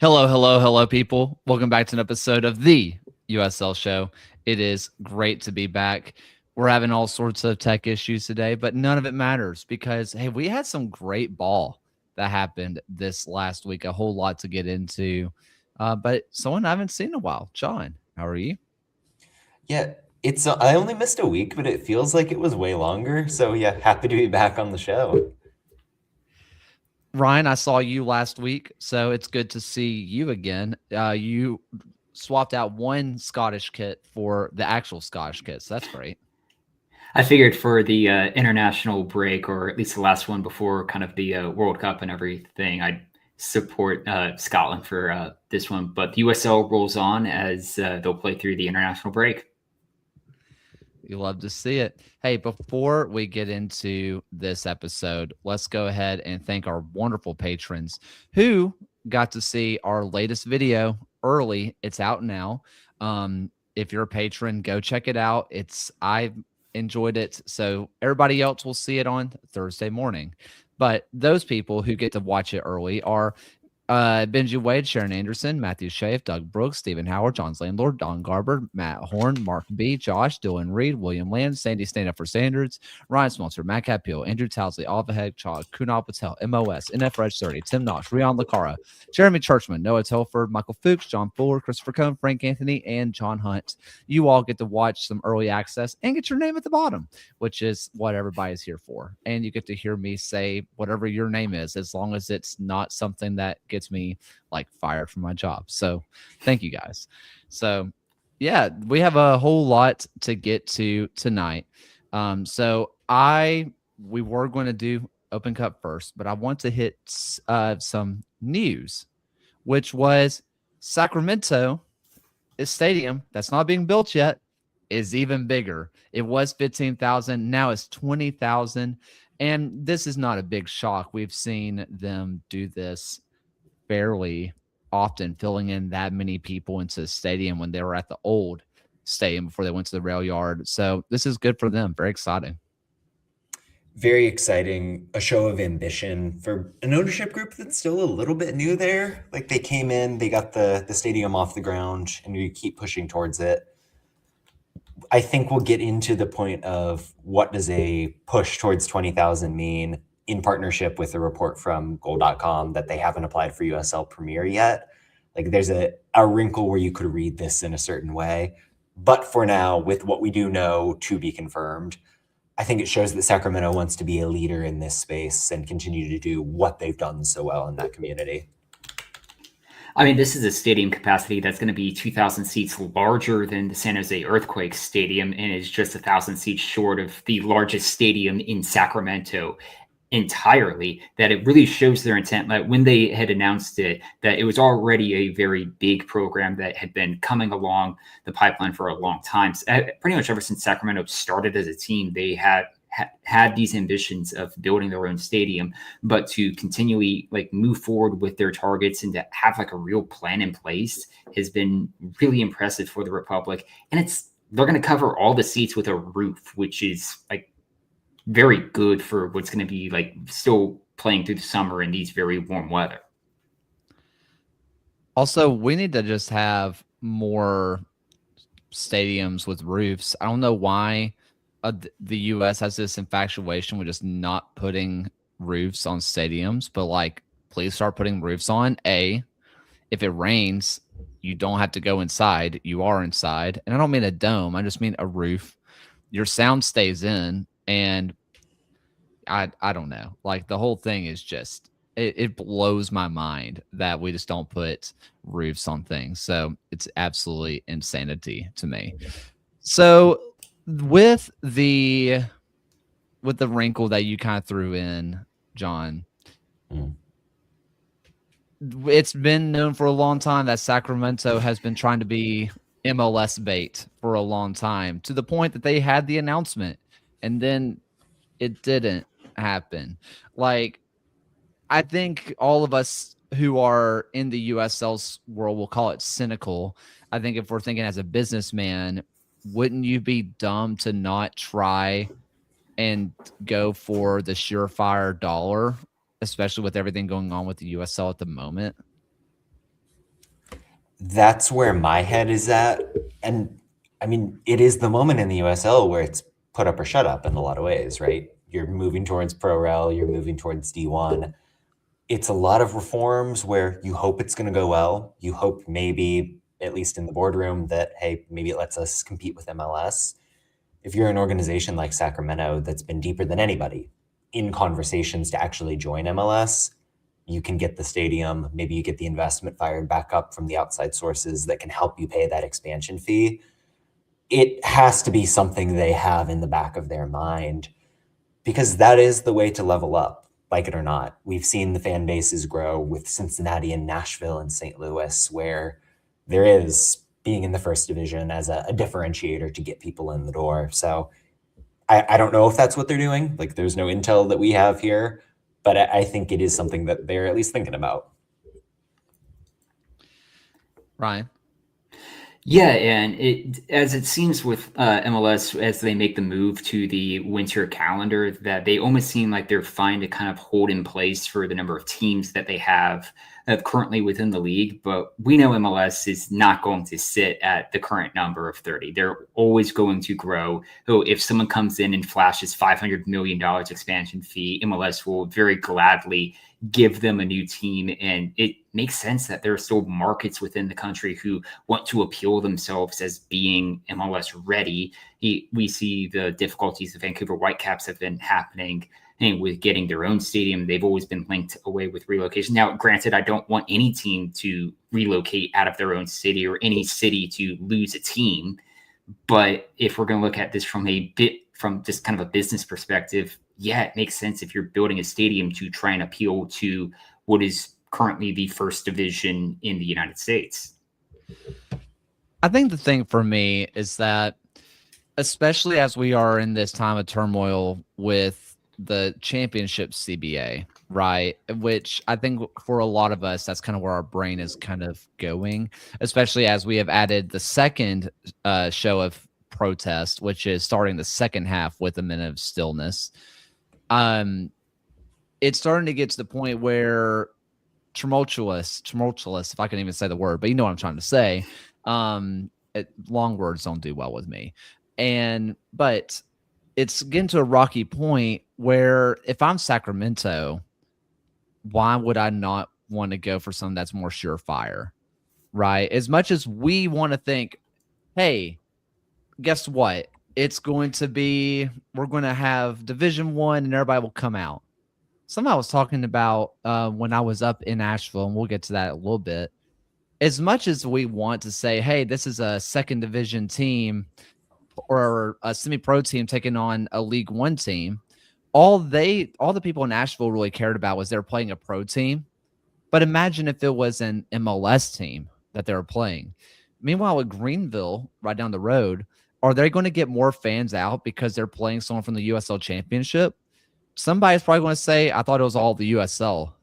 Hello, hello, hello, people. Welcome back to an episode of the USL Show. It is great to be back. We're having all sorts of tech issues today, but none of it matters because, hey, we had some great ball that happened this last week. A whole lot to get into, but someone I haven't seen in a while. John, how are you? Yeah, it's I only missed a week, but it feels like it was way longer. So yeah, happy to be back on the show. Ryan, I saw you last week, so it's good to see you again. You swapped out one Scottish kit for the actual Scottish kit, so that's great. I figured for the international break, or at least the last one before kind of the World Cup and everything, I'd support Scotland for this one. But the USL rolls on as they'll play through the international break. You love to see it. Hey, before we get into this episode, let's go ahead and thank our wonderful patrons who got to see our latest video early. It's out now. If you're a patron, go check it out. I've enjoyed it. So everybody else will see it on Thursday morning. But those people who get to watch it early are Benji Wade, Sharon Anderson, Matthew Schaaf, Doug Brooks, Stephen Howard, John's Landlord, Don Garber, Matt Horn, Mark B, Josh, Dylan Reed, William Land, Sandy Stand Up for Standards, Ryan Smeltzer, Matt Capil, Andrew Towsley, Alva Head, Chad, Kunal Patel, MOS, NF Reg 30, Tim Knox, Rion Lacara, Jeremy Churchman, Noah Telford, Michael Fuchs, John Fuller, Christopher Cohn, Frank Anthony, and John Hunt. You all get to watch some early access and get your name at the bottom, which is what everybody's here for. And you get to hear me say whatever your name is, as long as it's not something that gets me like fired from my job. So thank you guys. So yeah, we have a whole lot to get to tonight. We were going to do Open Cup first, but I want to hit some news, which was Sacramento stadium that's not being built yet is even bigger. It was 15,000, now it's 20,000. And this is not a big shock. We've seen them do this fairly often, filling in that many people into the stadium when they were at the old stadium before they went to the rail yard. So this is good for them. Very exciting. Very exciting, a show of ambition for an ownership group that's still a little bit new there. Like they came in, they got the stadium off the ground, and we keep pushing towards it. I think we'll get into the point of what does a push towards 20,000 mean in partnership with a report from goal.com that they haven't applied for USL Premier yet. Like there's a wrinkle where you could read this in a certain way. But for now, with what we do know to be confirmed, I think it shows that Sacramento wants to be a leader in this space and continue to do what they've done so well in that community. I mean, this is a stadium capacity that's going to be 2,000 seats larger than the San Jose Earthquake Stadium and is just 1,000 seats short of the largest stadium in Sacramento entirely. That it really shows their intent. Like when they had announced it, that it was already a very big program that had been coming along the pipeline for a long time. Pretty much ever since Sacramento started as a team, they had these ambitions of building their own stadium, but to continually like move forward with their targets and to have like a real plan in place has been really impressive for the Republic. And they're going to cover all the seats with a roof, which is like very good for what's going to be like still playing through the summer in these very warm weather. Also, we need to just have more stadiums with roofs. I don't know why the U.S. has this infatuation with just not putting roofs on stadiums, but like, please start putting roofs on. If it rains, you don't have to go inside. You are inside. And I don't mean a dome. I just mean a roof. Your sound stays in. And I don't know. Like the whole thing is just it blows my mind that we just don't put roofs on things. So it's absolutely insanity to me. So with the wrinkle that you kind of threw in, John, it's been known for a long time that Sacramento has been trying to be MLS bait for a long time, to the point that they had the announcement and then it didn't happen. Like, I think all of us who are in the USL world will call it cynical. I think if we're thinking as a businessman, wouldn't you be dumb to not try and go for the surefire dollar, especially with everything going on with the USL at the moment? that's where my head is at. And I mean, it is the moment in the USL where it's put up or shut up in a lot of ways, right? You're moving towards pro rel, you're moving towards D1. It's a lot of reforms where you hope it's going to go well. You hope maybe, at least in the boardroom, that, hey, maybe it lets us compete with MLS. If you're an organization like Sacramento that's been deeper than anybody in conversations to actually join MLS, you can get the stadium, maybe you get the investment fired back up from the outside sources that can help you pay that expansion fee. It has to be something they have in the back of their mind, because that is the way to level up, like it or not. We've seen the fan bases grow with Cincinnati and Nashville and St. Louis, where there is being in the first division as a differentiator to get people in the door. So I don't know if that's what they're doing. Like, there's no intel that we have here, but I think it is something that they're at least thinking about. Ryan? Yeah, and as it seems with MLS, as they make the move to the winter calendar, that they almost seem like they're fine to kind of hold in place for the number of teams that they have currently within the league. But we know MLS is not going to sit at the current number of 30. They're always going to grow. So if someone comes in and flashes $500 million expansion fee, MLS will very gladly give them a new team. And it makes sense that there are still markets within the country who want to appeal themselves as being MLS ready. We see the difficulties the Vancouver Whitecaps have been happening and with getting their own stadium. They've always been linked away with relocation. Now, granted, I don't want any team to relocate out of their own city or any city to lose a team. But if we're going to look at this from just kind of a business perspective, yeah, it makes sense if you're building a stadium to try and appeal to what is currently the first division in the United States. I think the thing for me is that, especially as we are in this time of turmoil with the championship CBA, right? Which I think for a lot of us, that's kind of where our brain is kind of going, especially as we have added the second show of protest, which is starting the second half with a minute of stillness. It's starting to get to the point where tumultuous, if I can even say the word, but you know what I'm trying to say. Long words don't do well with me. But it's getting to a rocky point where if I'm Sacramento, why would I not want to go for something that's more surefire, right? As much as we want to think, hey, guess what? It's going to be, we're going to have Division One and everybody will come out. Something I was talking about when I was up in Asheville, and we'll get to that a little bit. As much as we want to say, hey, this is a second division team or a semi-pro team taking on a League One team, all the people in Asheville really cared about was they're playing a pro team. But imagine if it was an MLS team that they were playing. Meanwhile, at Greenville, right down the road, are they going to get more fans out because they're playing someone from the USL Championship? Somebody's probably going to say, I thought it was all the USL.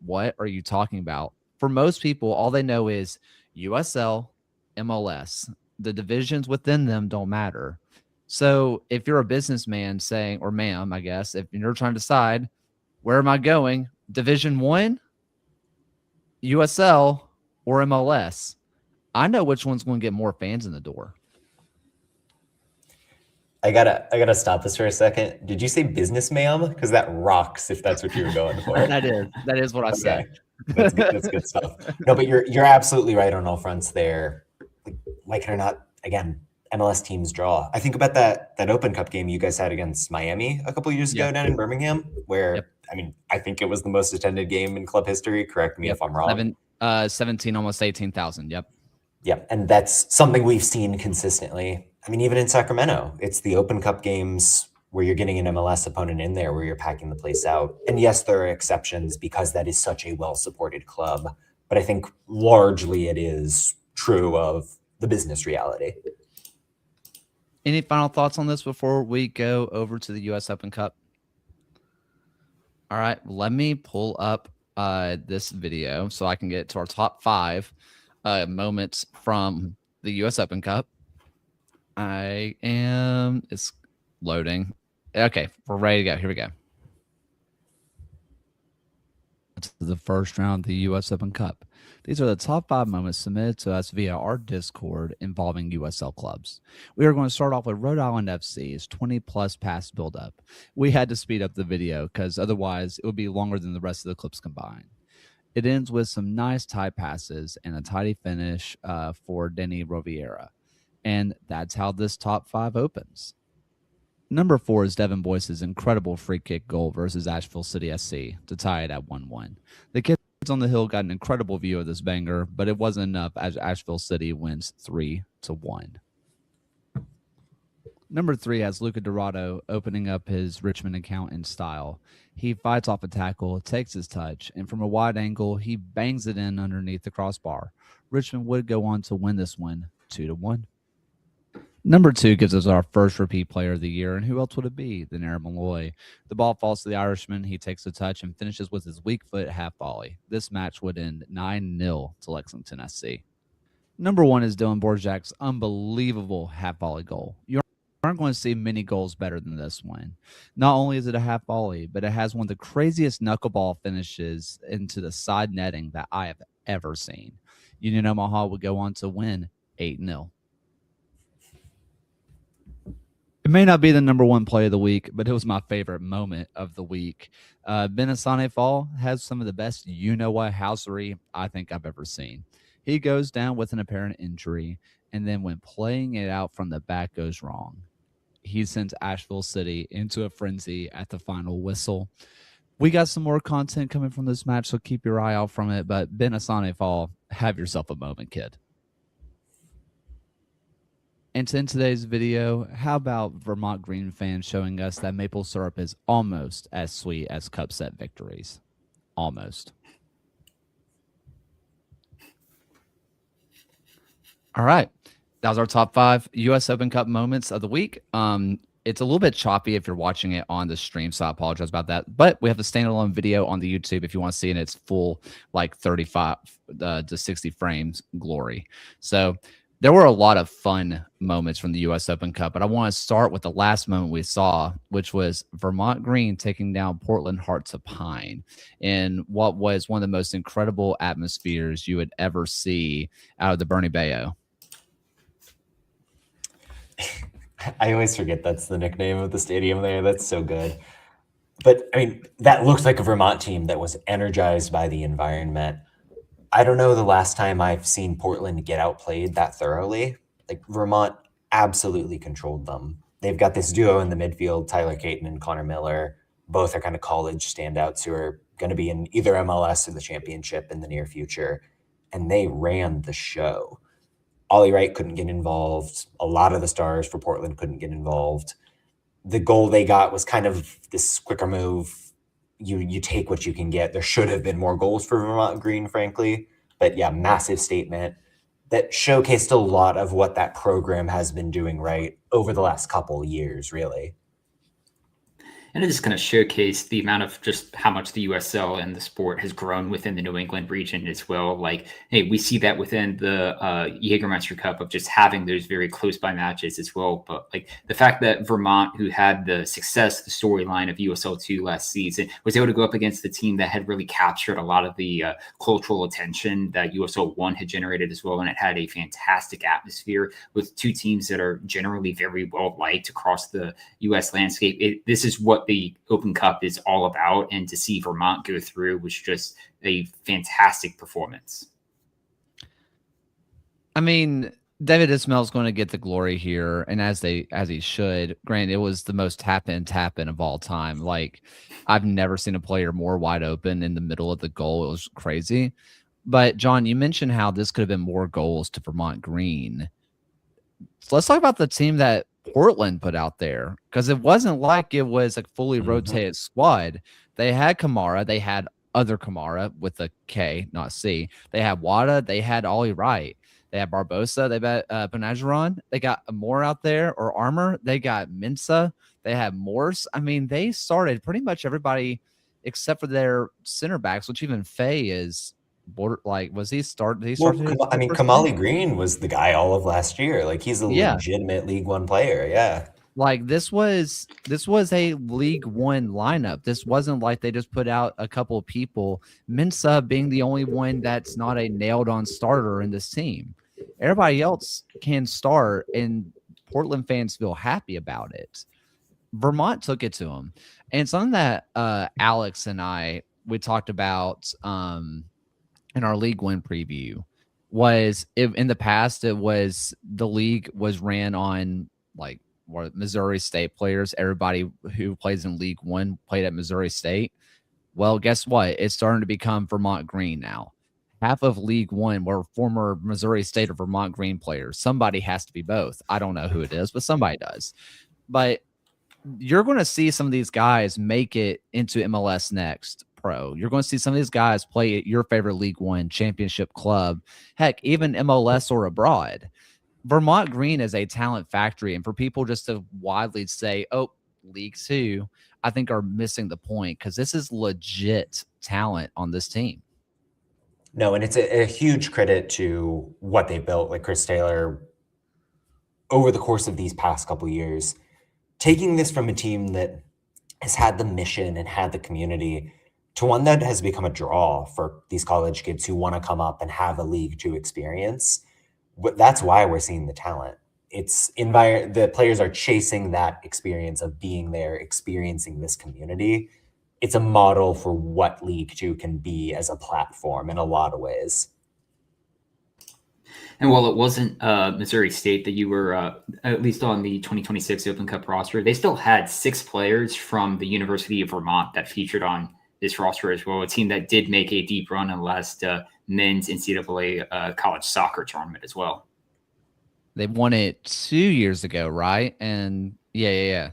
What are you talking about? For most people, all they know is USL, MLS. The divisions within them don't matter. So if you're a businessman saying, or ma'am, I guess, if you're trying to decide, where am I going? Division One, USL, or MLS? I know which one's going to get more fans in the door. I gotta stop this for a second. Did you say business, ma'am? Because that rocks if that's what you were going for. That is what I said. That's good. That's good stuff. No, but you're absolutely right on all fronts there. Like it or not, again, MLS teams draw. I think about that Open Cup game you guys had against Miami a couple years ago down in Birmingham, where I mean, I think it was the most attended game in club history. Correct me if I'm wrong. 17, almost 18,000. Yep, and that's something we've seen consistently. I mean, even in Sacramento, it's the Open Cup games where you're getting an MLS opponent in there where you're packing the place out. And yes, there are exceptions because that is such a well-supported club. But I think largely it is true of the business reality. Any final thoughts on this before we go over to the US Open Cup? All right, let me pull up this video so I can get to our top 5 moments from the US Open Cup. It's loading. Okay, we're ready to go. Here we go. to the first round of the U.S. Open Cup. These are the top 5 moments submitted to us via our Discord involving USL clubs. We are going to start off with Rhode Island FC's 20-plus pass buildup. We had to speed up the video because otherwise it would be longer than the rest of the clips combined. It ends with some nice tight passes and a tidy finish for Denny Roviera. And that's how this top 5 opens. Number 4 is Devin Boyce's incredible free kick goal versus Asheville City SC to tie it at 1-1. The kids on the hill got an incredible view of this banger, but it wasn't enough as Asheville City wins 3-1. Number 3 has Luca Dorado opening up his Richmond account in style. He fights off a tackle, takes his touch, and from a wide angle, he bangs it in underneath the crossbar. Richmond would go on to win this one 2-1. Number 2 gives us our first repeat player of the year, and who else would it be than Aaron Malloy? The ball falls to the Irishman, he takes a touch and finishes with his weak foot half volley. This match would end 9-0 to Lexington SC. Number 1 is Dylan Borjak's unbelievable half volley goal. You aren't going to see many goals better than this one. Not only is it a half volley, but it has one of the craziest knuckleball finishes into the side netting that I have ever seen. Union Omaha would go on to win 8-0. It may not be the number 1 play of the week, but it was my favorite moment of the week. Benasane Fall has some of the best you-know-what housery I think I've ever seen. He goes down with an apparent injury, and then when playing it out from the back goes wrong, he sends Asheville City into a frenzy at the final whistle. We got some more content coming from this match, so keep your eye out from it. But Benasane Fall, have yourself a moment, kid. And in today's video, how about Vermont Green fans showing us that maple syrup is almost as sweet as cup set victories? Almost. All right. That was our top 5 U.S. Open Cup moments of the week. It's a little bit choppy if you're watching it on the stream, so I apologize about that. But we have the standalone video on the YouTube if you want to see it in its full, like 35 to 60 frames glory. So there were a lot of fun moments from the U.S. Open Cup, but I want to start with the last moment we saw, which was Vermont Green taking down Portland Hearts of Pine in what was one of the most incredible atmospheres you would ever see out of the Bernie Bayo. I always forget that's the nickname of the stadium there. That's so good. But, I mean, that looks like a Vermont team that was energized by the environment. I don't know the last time I've seen Portland get outplayed that thoroughly. Like, Vermont absolutely controlled them. They've got this duo in the midfield, Tyler Caton and Connor Miller. Both are kind of college standouts who are going to be in either MLS or the championship in the near future. And they ran the show. Ollie Wright couldn't get involved. A lot of the stars for Portland couldn't get involved. The goal they got was kind of this quicker move. You take what you can get. There should have been more goals for Vermont Green, frankly. But yeah, massive statement that showcased a lot of what that program has been doing right over the last couple of years, really. And it just kind of showcased the amount of just how much the USL and the sport has grown within the New England region as well. Like, hey, we see that within the Jägermeister Cup of just having those very close by matches as well. But like the fact that Vermont, who had the success, the storyline of USL 2 last season, was able to go up against the team that had really captured a lot of the cultural attention that USL 1 had generated as well. And it had a fantastic atmosphere with 2 teams that are generally very well liked across the US landscape. This is what the Open Cup is all about, and to see Vermont go through was just a fantastic performance. I mean, David Ismail's going to get the glory here, and as he should. Granted, it was the most tap in of all time. Like, I've never seen a player more wide open in the middle of the goal. It was crazy. But John, you mentioned how this could have been more goals to Vermont Green. So let's talk about the team that Portland put out there, because it wasn't like it was a fully rotated squad. They had Kamara, they had other Kamara with a K, not C. They had Wada, they had Ollie Wright, they had Barbosa, they got Benageron, they got Moore out there, or Armour, they got Mensa, they had Morse. I mean, they started pretty much everybody except for their center backs, which even Faye is was he started? Kamali Green was the guy all of last year. Like, he's a legitimate League One player. Yeah. Like this was a League One lineup. This wasn't like they just put out a couple of people. Mensah being the only one that's not a nailed on starter in this team. Everybody else can start, and Portland fans feel happy about it. Vermont took it to them, and something that Alex and we talked about in our League One preview was in the past it was the league was ran on like Missouri State players. Everybody who plays in League One played at Missouri State. Well, guess what? It's starting to become Vermont Green now. Half of League One were former Missouri State or Vermont Green players. Somebody has to be both. I don't know who it is, but somebody does. But you're going to see some of these guys make it into MLS Next Pro. You're going to see some of these guys play at your favorite League One championship club, heck, even MLS or abroad. Vermont Green is a talent factory, and for people just to widely say, "Oh, League Two," I think are missing the point because this is legit talent on this team. No, and it's a huge credit to what they built, like Chris Taylor, over the course of these past couple of years, taking this from a team that has had the mission and had the community to one that has become a draw for these college kids who want to come up and have a League Two experience. But that's why we're seeing the talent. It's the players are chasing that experience of being there, experiencing this community. It's a model for what League Two can be as a platform in a lot of ways. And while it wasn't Missouri State that you were at least on the 2026 Open Cup roster, they still had 6 players from the University of Vermont that featured on this roster as well. A team that did make a deep run in the last men's NCAA college soccer tournament as well. They won it 2 years ago, right? And yeah.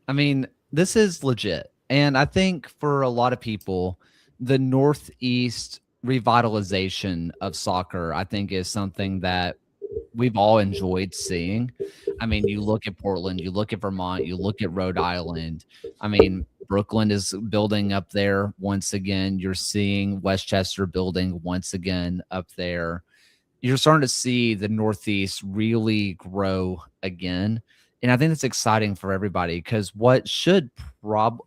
I mean, this is legit. And I think for a lot of people, the Northeast revitalization of soccer, I think, is something that we've all enjoyed seeing. I mean, you look at Portland, you look at Vermont, you look at Rhode Island. I mean, Brooklyn is building up there once again. You're seeing Westchester building once again up there. You're starting to see the Northeast really grow again. And I think it's exciting for everybody because what should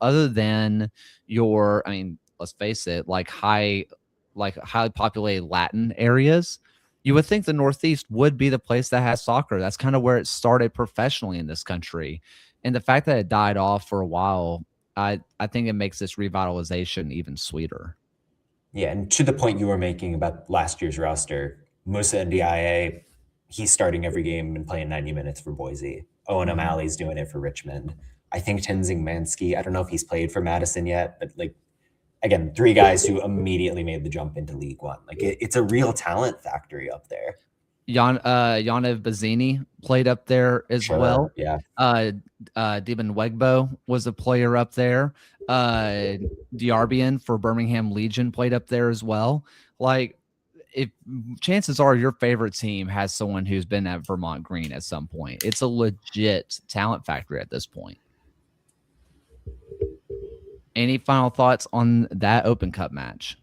other than let's face it, like highly populated Latin areas, you would think the Northeast would be the place that has soccer. That's kind of where it started professionally in this country. And the fact that it died off for a while, I think it makes this revitalization even sweeter. Yeah, and to the point you were making about last year's roster, Musa Ndiaye, he's starting every game and playing 90 minutes for Boise. Owen O'Malley's doing it for Richmond. I think Tenzing Mansky, I don't know if he's played for Madison yet, but again, 3 guys who immediately made the jump into League One. It's a real talent factory up there. Yaniv Bazzini played up there as well. Yeah. Deben Wegbo was a player up there. Diarbian for Birmingham Legion played up there as well. If chances are your favorite team has someone who's been at Vermont Green at some point. It's a legit talent factory at this point. Any final thoughts on that Open Cup match?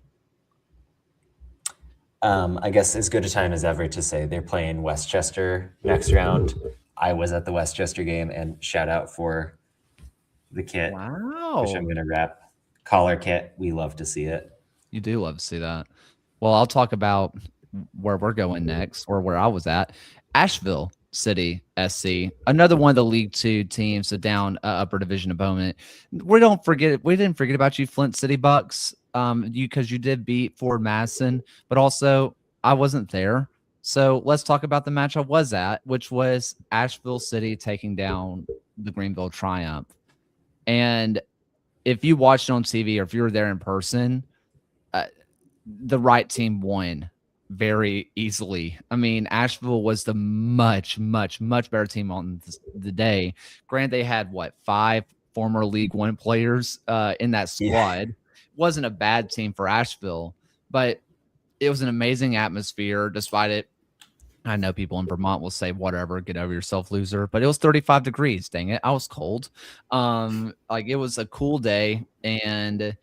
I guess as good a time as ever to say they're playing Westchester next round. I was at the Westchester game, and shout out for the kit. Wow. Which I'm going to wrap. Collar kit. We love to see it. You do love to see that. Well, I'll talk about where we're going next, or where I was at. Asheville City SC, another one of the League Two teams, a down upper division opponent. We didn't forget about you, Flint City Bucks, because you did beat Ford Madison, but also I wasn't there. So let's talk about the match I was at, which was Asheville City taking down the Greenville Triumph. And if you watched it on TV or if you were there in person, the right team won very easily. I mean, Asheville was the much, much, much better team on the day. Granted, they had 5 former League One players in that squad. Yeah. Wasn't a bad team for Asheville, but it was an amazing atmosphere despite it. I know people in Vermont will say, whatever, get over yourself, loser. But it was 35 degrees. Dang it. I was cold. It was a cool day, and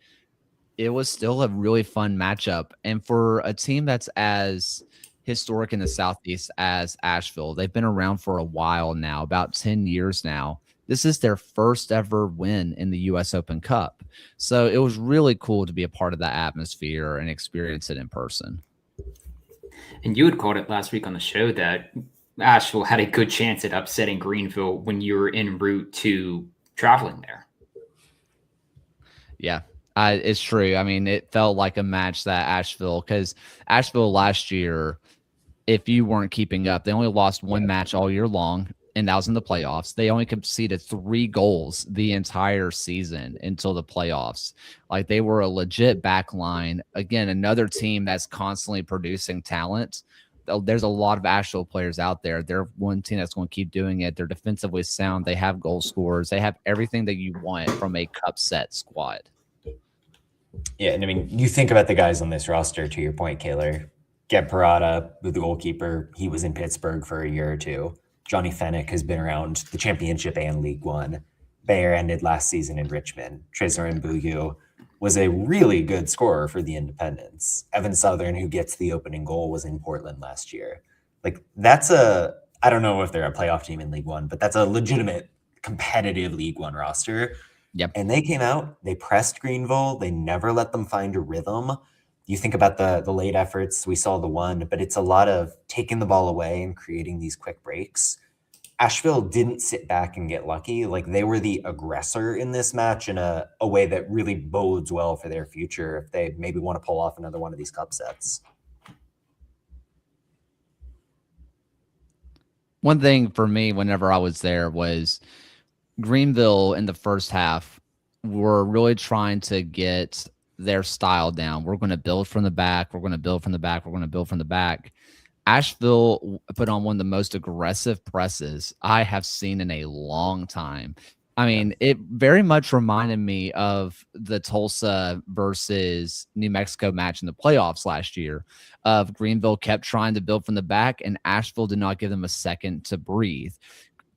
it was still a really fun matchup. And for a team that's as historic in the Southeast as Asheville, they've been around for a while now, about 10 years now. This is their first ever win in the US Open Cup. So it was really cool to be a part of that atmosphere and experience it in person. And you had called it last week on the show that Asheville had a good chance at upsetting Greenville when you were en route to traveling there. Yeah, it's true. I mean, it felt like a match that because Asheville last year, if you weren't keeping up, they only lost one match all year long, and that was in the playoffs. They only conceded 3 goals the entire season until the playoffs. Like, they were a legit back line. Again, another team that's constantly producing talent. There's a lot of Asheville players out there. They're one team that's going to keep doing it. They're defensively sound. They have goal scorers. They have everything that you want from a cup set squad. Yeah, and I mean, you think about the guys on this roster, to your point, Kaylor. Gab Parada, the goalkeeper, he was in Pittsburgh for a year or two. Johnny Fennick has been around the championship and League One. Bayer ended last season in Richmond. Trezor Mbuyu was a really good scorer for the Independents. Evan Southern, who gets the opening goal, was in Portland last year. Like, I don't know if they're a playoff team in League One, but that's a legitimate competitive League One roster. Yep. And they came out, they pressed Greenville, they never let them find a rhythm. You think about the late efforts, we saw the one, but it's a lot of taking the ball away and creating these quick breaks. Asheville didn't sit back and get lucky. Like, they were the aggressor in this match in a way that really bodes well for their future if they maybe want to pull off another one of these cup sets. One thing for me whenever I was there was Greenville in the first half were really trying to get their style down. We're going to build from the back. We're going to build from the back. We're going to build from the back. Asheville put on one of the most aggressive presses I have seen in a long time. I mean, it very much reminded me of the Tulsa versus New Mexico match in the playoffs last year. Of Greenville kept trying to build from the back, and Asheville did not give them a second to breathe.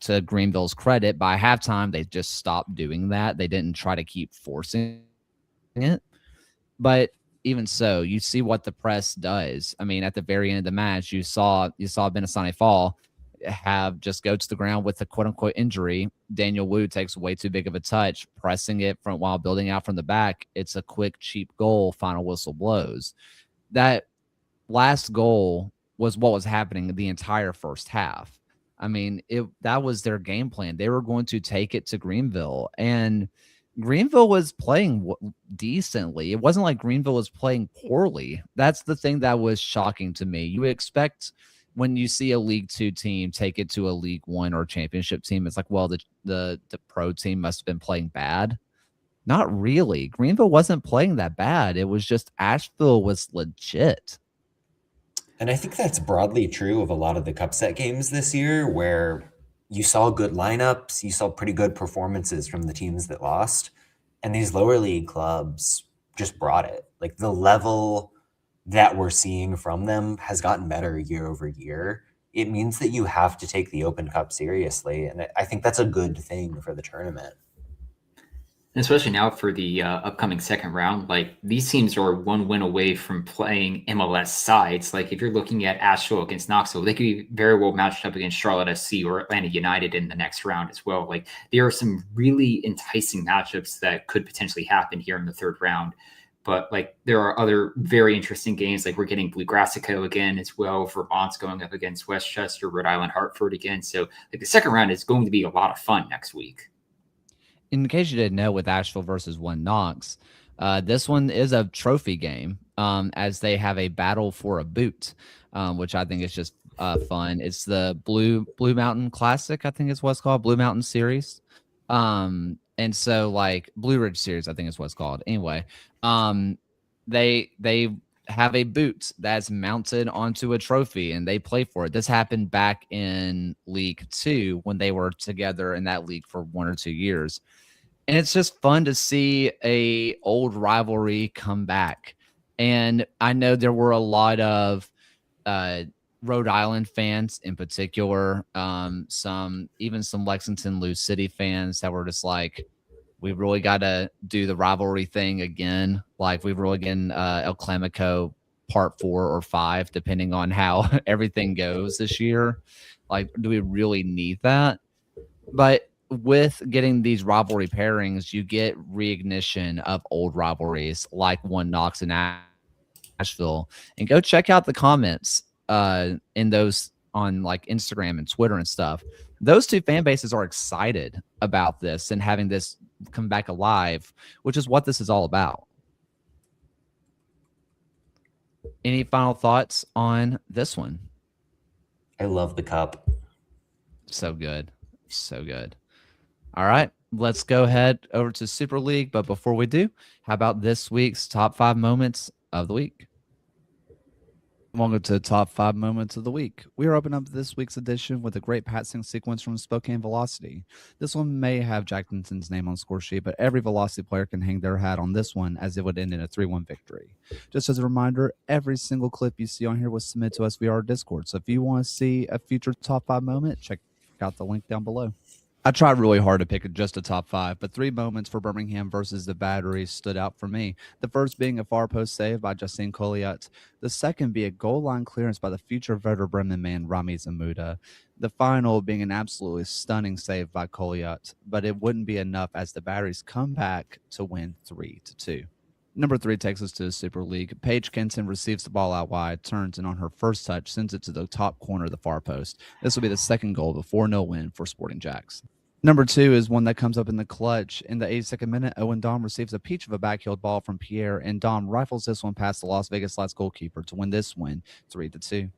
To Greenville's credit, by halftime, they just stopped doing that. They didn't try to keep forcing it. But even so, you see what the press does. I mean, at the very end of the match, you saw Benassani Fall have just go to the ground with a quote unquote injury. Daniel Wu takes way too big of a touch, pressing it from while building out from the back. It's a quick, cheap goal. Final whistle blows. That last goal was what was happening the entire first half. I mean, that was their game plan. They were going to take it to Greenville, and Greenville was playing decently. It wasn't like Greenville was playing poorly. That's the thing that was shocking to me. You expect when you see a League Two team take it to a League One or championship team, it's like, well, the pro team must have been playing bad. Not really. Greenville wasn't playing that bad. It was just Asheville was legit. And I think that's broadly true of a lot of the cup set games this year, where you saw good lineups, you saw pretty good performances from the teams that lost, and these lower league clubs just brought it. Like, the level that we're seeing from them has gotten better year over year. It means that you have to take the Open Cup seriously, and I think that's a good thing for the tournament. And especially now for the upcoming second round, like, these teams are one win away from playing MLS sides. Like, if you're looking at Asheville against Knoxville, they could be very well matched up against Charlotte SC or Atlanta United in the next round as well. Like, there are some really enticing matchups that could potentially happen here in the third round. But, like, there are other very interesting games. Like, we're getting Blue Grassico again as well. Vermont's going up against Westchester, Rhode Island, Hartford again. So, like, the second round is going to be a lot of fun next week. In case you didn't know, with Asheville versus One Knox, this one is a trophy game, as they have a battle for a boot, which I think is just fun. It's the Blue Mountain Classic, I think is what it's called, Blue Mountain Series. And so, like, Blue Ridge Series, I think is what it's called. Anyway, they have a boot that's mounted onto a trophy, and they play for it. This happened back in League Two when they were together in that league for 1 or 2 years. And it's just fun to see a old rivalry come back. And I know there were a lot of Rhode Island fans in particular, some Lexington Lou City fans that were just like, we really got to do the rivalry thing again. Like, we've really getting El Clamico part 4 or 5, depending on how everything goes this year. Like, do we really need that? But with getting these rivalry pairings, you get reignition of old rivalries like one Knox and Nashville. And go check out the comments in those on like Instagram and Twitter and stuff. Those two fan bases are excited about this and having this come back alive, which is what this is all about. Any final thoughts on this one? I love the cup. So good. So good. All right, let's go ahead over to Super League. But before we do, how about this week's top 5 moments of the week? Welcome to the top 5 moments of the week. We are opening up this week's edition with a great passing sequence from Spokane Velocity. This one may have Jackson's name on the score sheet, but every Velocity player can hang their hat on this one as it would end in a 3-1 victory. Just as a reminder, every single clip you see on here was submitted to us via our Discord. So if you want to see a future top 5 moment, check out the link down below. I tried really hard to pick just a top 5, but 3 moments for Birmingham versus the Battery stood out for me. The first being a far post save by Justine Colliot. The second being a goal line clearance by the future Werder Bremen man Rami Zamuda. The final being an absolutely stunning save by Colliot, but it wouldn't be enough as the Batteries come back to win 3-2. Number 3 takes us to the Super League. Paige Kenton receives the ball out wide, turns, and on her first touch, sends it to the top corner of the far post. This will be the second goal of a 4-0 win for Sporting Jacks. Number 2 is one that comes up in the clutch. In the 82nd minute, Owen Dom receives a peach of a backheeled ball from Pierre, and Dom rifles this one past the Las Vegas Lights goalkeeper to win this win 3-2.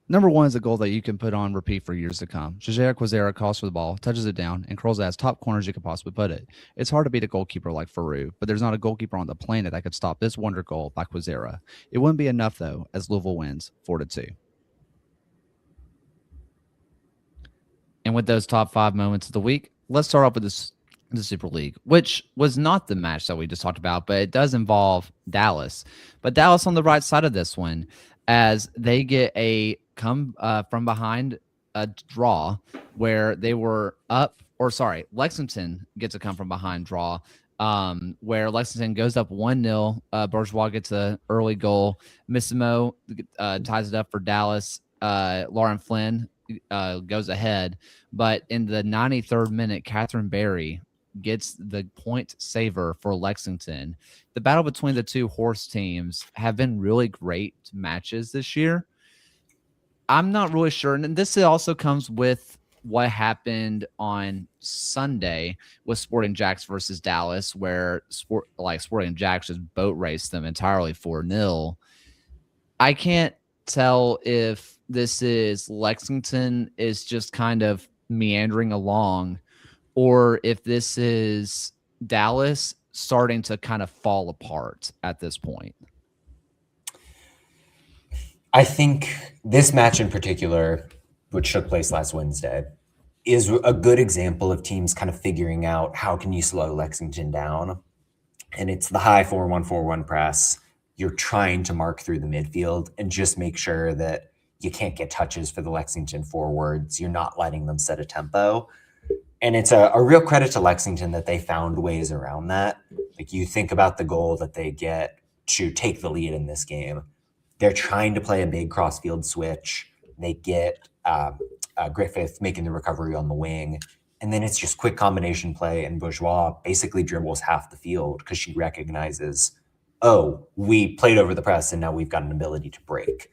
Number 1 is a goal that you can put on repeat for years to come. Jajera Quazera calls for the ball, touches it down, and curls it as top corner as you could possibly put it. It's hard to beat a goalkeeper like Farouk, but there's not a goalkeeper on the planet that could stop this wonder goal by Quazera. It wouldn't be enough, though, as Louisville wins 4-2. And with those top 5 moments of the week, let's start off with the Super League, which was not the match that we just talked about, but it does involve Dallas. But Dallas on the right side of this one, as they get a come from behind a draw where they were up, or sorry, Lexington gets a come from behind draw where Lexington goes up 1-0. Bourgeois gets an early goal. Missimo ties it up for Dallas. Lauren Flynn goes ahead, but in the 93rd minute, Catherine Berry gets the point saver for Lexington. The battle between the two horse teams have been really great matches this year. I'm not really sure, and this also comes with what happened on Sunday with Sporting Jacks versus Dallas, where Sporting Jacks just boat raced them entirely 4-0. I can't tell if this is Lexington is just kind of meandering along, or if this is Dallas starting to kind of fall apart at this point. I think this match in particular, which took place last Wednesday, is a good example of teams kind of figuring out how can you slow Lexington down. And it's the high 4-1-4-1 press. You're trying to mark through the midfield and just make sure that you can't get touches for the Lexington forwards. You're not letting them set a tempo. And it's a real credit to Lexington that they found ways around that. Like, you think about the goal that they get to take the lead in this game. They're trying to play a big cross-field switch. They get Griffith making the recovery on the wing. And then it's just quick combination play, and Bourgeois basically dribbles half the field because she recognizes, oh, we played over the press and now we've got an ability to break.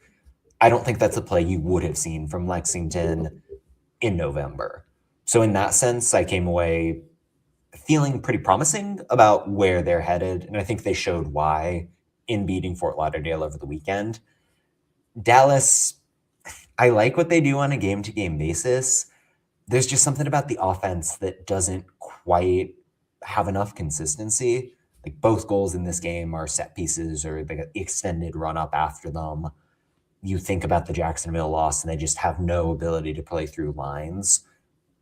I don't think that's a play you would have seen from Lexington in November. So in that sense, I came away feeling pretty promising about where they're headed. And I think they showed why in beating Fort Lauderdale over the weekend. Dallas, I like what they do on a game-to-game basis. There's just something about the offense that doesn't quite have enough consistency. Like, both goals in this game are set pieces or the extended run up after them. You think about the Jacksonville loss and they just have no ability to play through lines.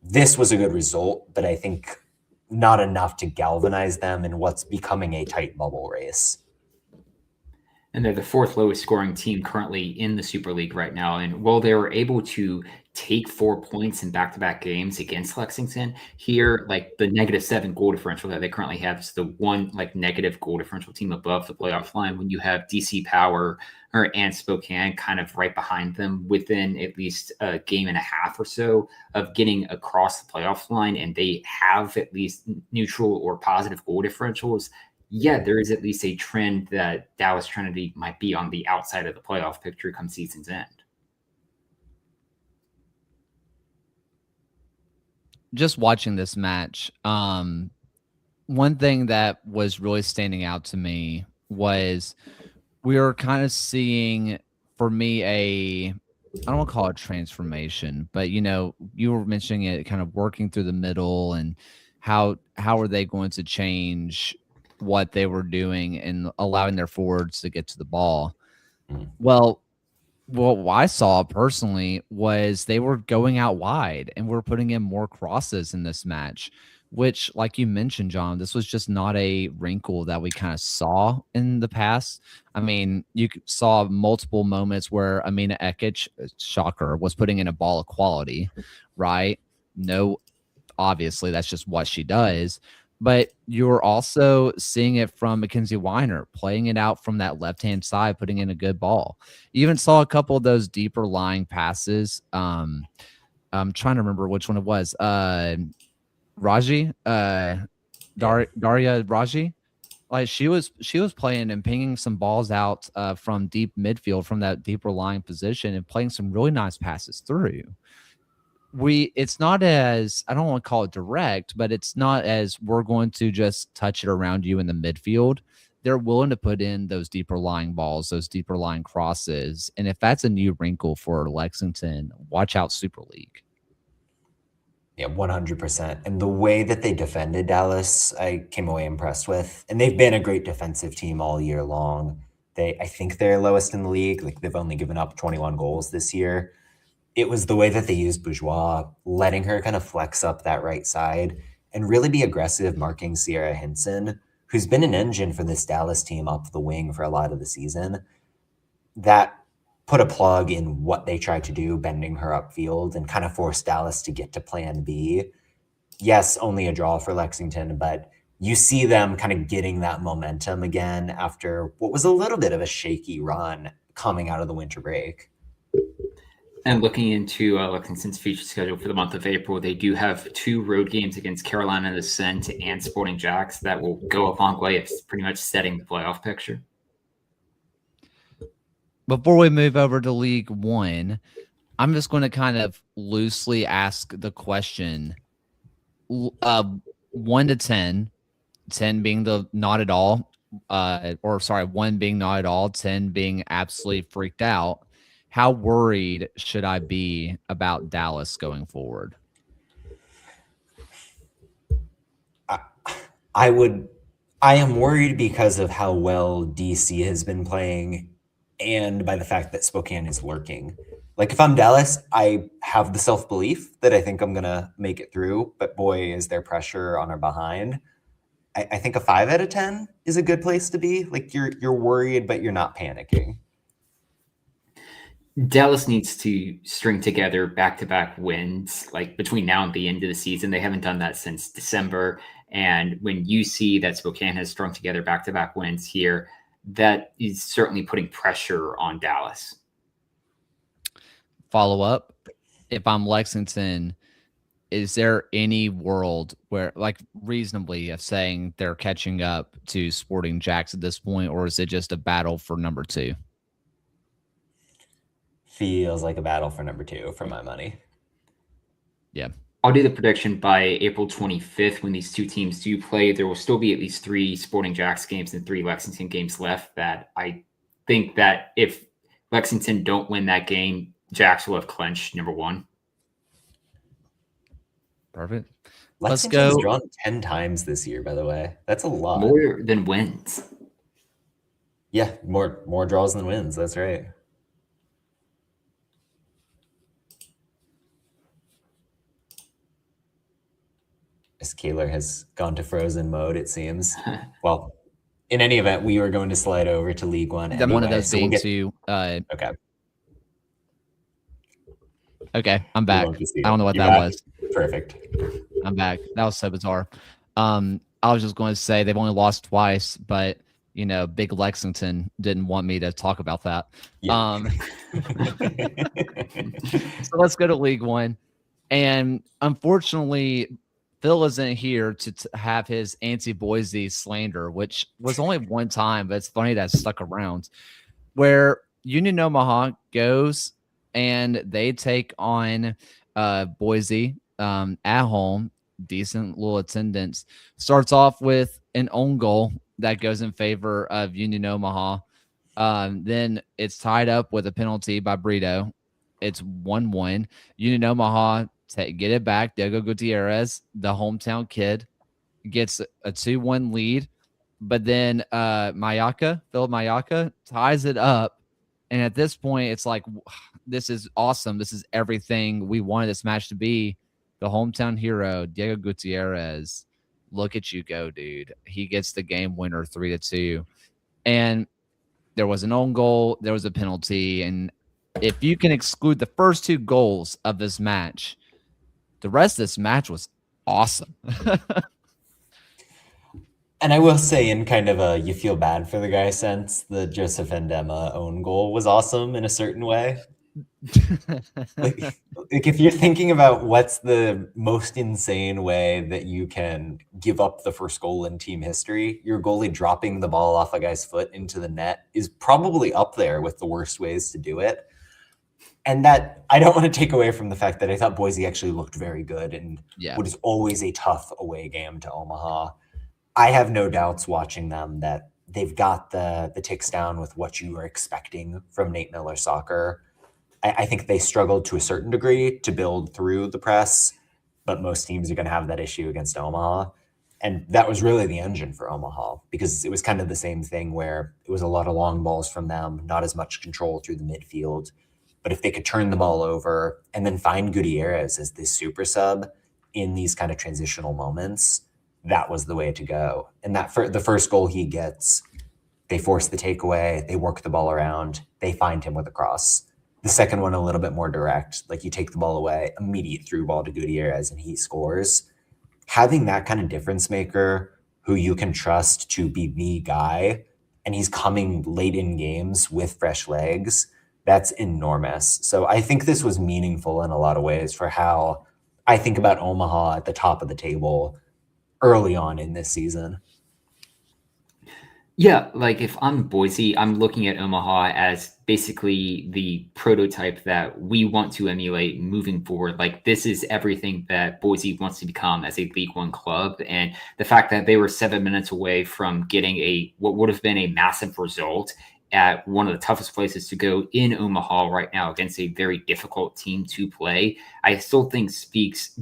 This was a good result, but I think not enough to galvanize them in what's becoming a tight bubble race. And they're the fourth lowest scoring team currently in the Super League right now. And while they were able to take 4 points in back-to-back games against Lexington, here, like the -7 goal differential that they currently have is the one like negative goal differential team above the playoff line, when you have DC Power and Spokane kind of right behind them within at least a game and a half or so of getting across the playoff line, and they have at least neutral or positive goal differentials. Yeah, there is at least a trend that Dallas Trinity might be on the outside of the playoff picture come season's end. Just watching this match, one thing that was really standing out to me was we were kind of seeing, for me, I don't want to call it transformation, but you were mentioning it kind of working through the middle, and how are they going to change what they were doing and allowing their forwards to get to the ball. Well, what I saw personally was they were going out wide and we're putting in more crosses in this match, which, like you mentioned, John, this was just not a wrinkle that we kind of saw in the past. I mean, saw multiple moments where Amina Ekic, shocker, was putting in a ball of quality, right? No, obviously that's just what she does. But you're also seeing it from Mackenzie Weiner, playing it out from that left-hand side, putting in a good ball. You even saw a couple of those deeper lying passes. I'm trying to remember which one it was. Raji, Daria Raji. Like she was playing and pinging some balls out from deep midfield, from that deeper lying position, and playing some really nice passes through. It's not as, I don't want to call it direct, but it's not as we're going to just touch it around you in the midfield. They're willing to put in those deeper lying balls, those deeper lying crosses. And if that's a new wrinkle for Lexington, watch out Super League. Yeah, 100%. And the way that they defended Dallas, I came away impressed with. And they've been a great defensive team all year long. I think they're lowest in the league. Like, they've only given up 21 goals this year. It was the way that they used Bourgeois, letting her kind of flex up that right side and really be aggressive, marking Sierra Hinson, who's been an engine for this Dallas team up the wing for a lot of the season. That put a plug in what they tried to do, bending her upfield, and kind of forced Dallas to get to plan B. Yes, only a draw for Lexington, but you see them kind of getting that momentum again after what was a little bit of a shaky run coming out of the winter break. And looking into Lexington's future schedule for the month of April, they do have 2 road games against Carolina Ascent and Sporting Jacks that will go a long way of pretty much setting the playoff picture. Before we move over to League One, I'm just going to kind of loosely ask the question, 1 to 10, 10 being the not at all, 1 being not at all, 10 being absolutely freaked out. How worried should I be about Dallas going forward? I am worried because of how well DC has been playing and by the fact that Spokane is lurking. Like, if I'm Dallas, I have the self-belief that I think I'm going to make it through, but boy, is there pressure on our behind. I think a 5 out of 10 is a good place to be. Like, you're worried, but you're not panicking. Dallas needs to string together back-to-back wins, like between now and the end of the season. They haven't done that since December. And when you see that Spokane has strung together back-to-back wins here, that is certainly putting pressure on Dallas. Follow up. If I'm Lexington, is there any world where, like, reasonably, of saying they're catching up to Sporting Jacks at this point, or is it just a battle for number 2? Feels like a battle for number 2 for my money. Yeah. I'll do the prediction by April 25th when these 2 teams do play. There will still be at least 3 Sporting Jacks games and 3 Lexington games left. That I think that if Lexington don't win that game, Jacks will have clinched number 1. Perfect. Lexington's drawn 10 times this year, by the way. That's a lot. More than wins. Yeah, more draws than wins. That's right. As Kaylor has gone to frozen mode, it seems. Well, in any event, we were going to slide over to League One anyway. One of those so being we'll get, to okay. Okay, I'm back. We'll I don't know what You're that back? was. Perfect. I'm back. That was so bizarre. I was just going to say they've only lost twice, but you know, Big Lexington didn't want me to talk about that. Yeah. So let's go to League One. And unfortunately, Phil isn't here to have his anti-Boise slander, which was only one time, but it's funny that stuck around. Where Union Omaha goes and they take on Boise at home, decent little attendance. Starts off with an own goal that goes in favor of Union Omaha. Then it's tied up with a penalty by Brito. It's 1-1. Union Omaha get it back. Diego Gutierrez, the hometown kid, gets a 2-1 lead. But then Philip Mayaka ties it up. And at this point, it's like, this is awesome. This is everything we wanted this match to be. The hometown hero, Diego Gutierrez. Look at you go, dude. He gets the game winner 3-2. And there was an own goal. There was a penalty. And if you can exclude the first two goals of this match, the rest of this match was awesome. And I will say, in kind of a you feel bad for the guy sense, the Joseph Endema own goal was awesome in a certain way. like if you're thinking about what's the most insane way that you can give up the first goal in team history, your goalie dropping the ball off a guy's foot into the net is probably up there with the worst ways to do it. And that, I don't want to take away from the fact that I thought Boise actually looked very good and what is always a tough away game to Omaha. I have no doubts watching them that they've got the ticks down with what you are expecting from Nate Miller soccer. I think they struggled to a certain degree to build through the press, but most teams are going to have that issue against Omaha. And that was really the engine for Omaha, because it was kind of the same thing where it was a lot of long balls from them, not as much control through the midfield. But if they could turn the ball over and then find Gutierrez as this super sub in these kind of transitional moments, that was the way to go. And that for the first goal he gets, they force the takeaway, they work the ball around, they find him with a cross. The second one, a little bit more direct, like you take the ball away, immediate through ball to Gutierrez, and he scores. Having that kind of difference maker who you can trust to be the guy, and he's coming late in games with fresh legs, that's enormous. So I think this was meaningful in a lot of ways for how I think about Omaha at the top of the table early on in this season. Yeah, like if I'm Boise, I'm looking at Omaha as basically the prototype that we want to emulate moving forward. Like this is everything that Boise wants to become as a League One club. And the fact that they were 7 minutes away from getting what would have been a massive result at one of the toughest places to go in Omaha right now against a very difficult team to play, I still think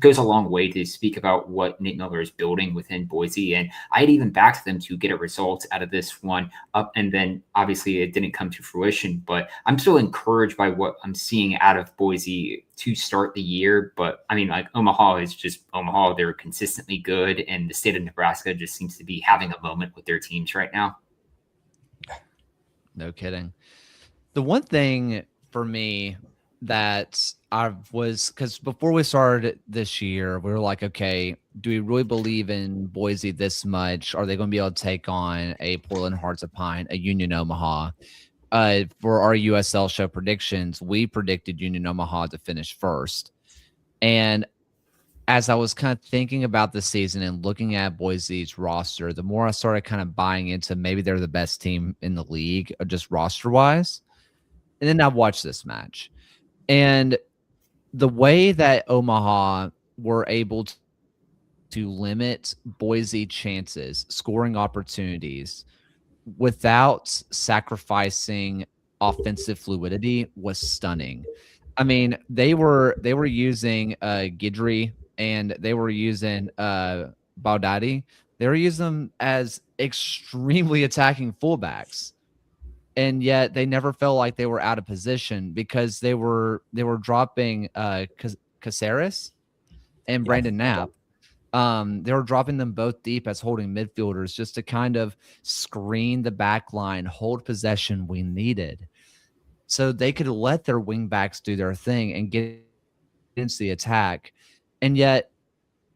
goes a long way to speak about what Nate Miller is building within Boise. And I'd even backed them to get a result out of this one up. And then obviously it didn't come to fruition, but I'm still encouraged by what I'm seeing out of Boise to start the year. But I mean, like Omaha is just Omaha. They're consistently good. And the state of Nebraska just seems to be having a moment with their teams right now. No kidding. The one thing for me that because before we started this year, we were like, okay, do we really believe in Boise this much? Are they going to be able to take on a Portland Hearts of Pine, a Union Omaha? For our USL show predictions, we predicted Union Omaha to finish first. And as I was kind of thinking about the season and looking at Boise's roster, the more I started kind of buying into maybe they're the best team in the league, just roster-wise. And then I watched this match. And the way that Omaha were able to limit Boise chances, scoring opportunities, without sacrificing offensive fluidity was stunning. I mean, they were using Guidry and they were using Baudadi. They were using them as extremely attacking fullbacks, and yet they never felt like they were out of position because they were dropping Caceres and Brandon Knapp They were dropping them both deep as holding midfielders just to kind of screen the back line, hold possession we needed. So they could let their wing backs do their thing and get into the attack. And yet,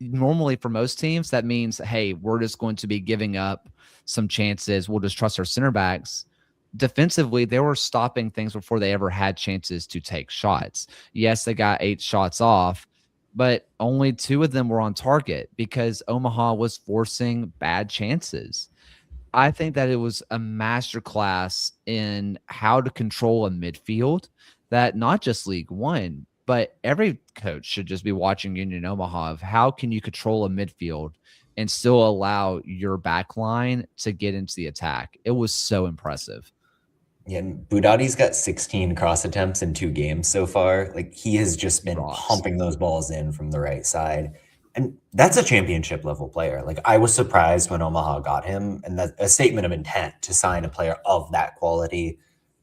normally for most teams, that means, hey, we're just going to be giving up some chances. We'll just trust our center backs. Defensively, they were stopping things before they ever had chances to take shots. Yes, they got 8 shots off, but only 2 of them were on target because Omaha was forcing bad chances. I think that it was a masterclass in how to control a midfield that not just League One, but every coach should just be watching Union Omaha of how can you control a midfield and still allow your back line to get into the attack. It was so impressive. Yeah, and Budati's got 16 cross attempts in 2 games so far. Like, he has just been Rocks. pumping those balls in from the right side. And that's a championship level player. Like, I was surprised when Omaha got him, and that's a statement of intent to sign a player of that quality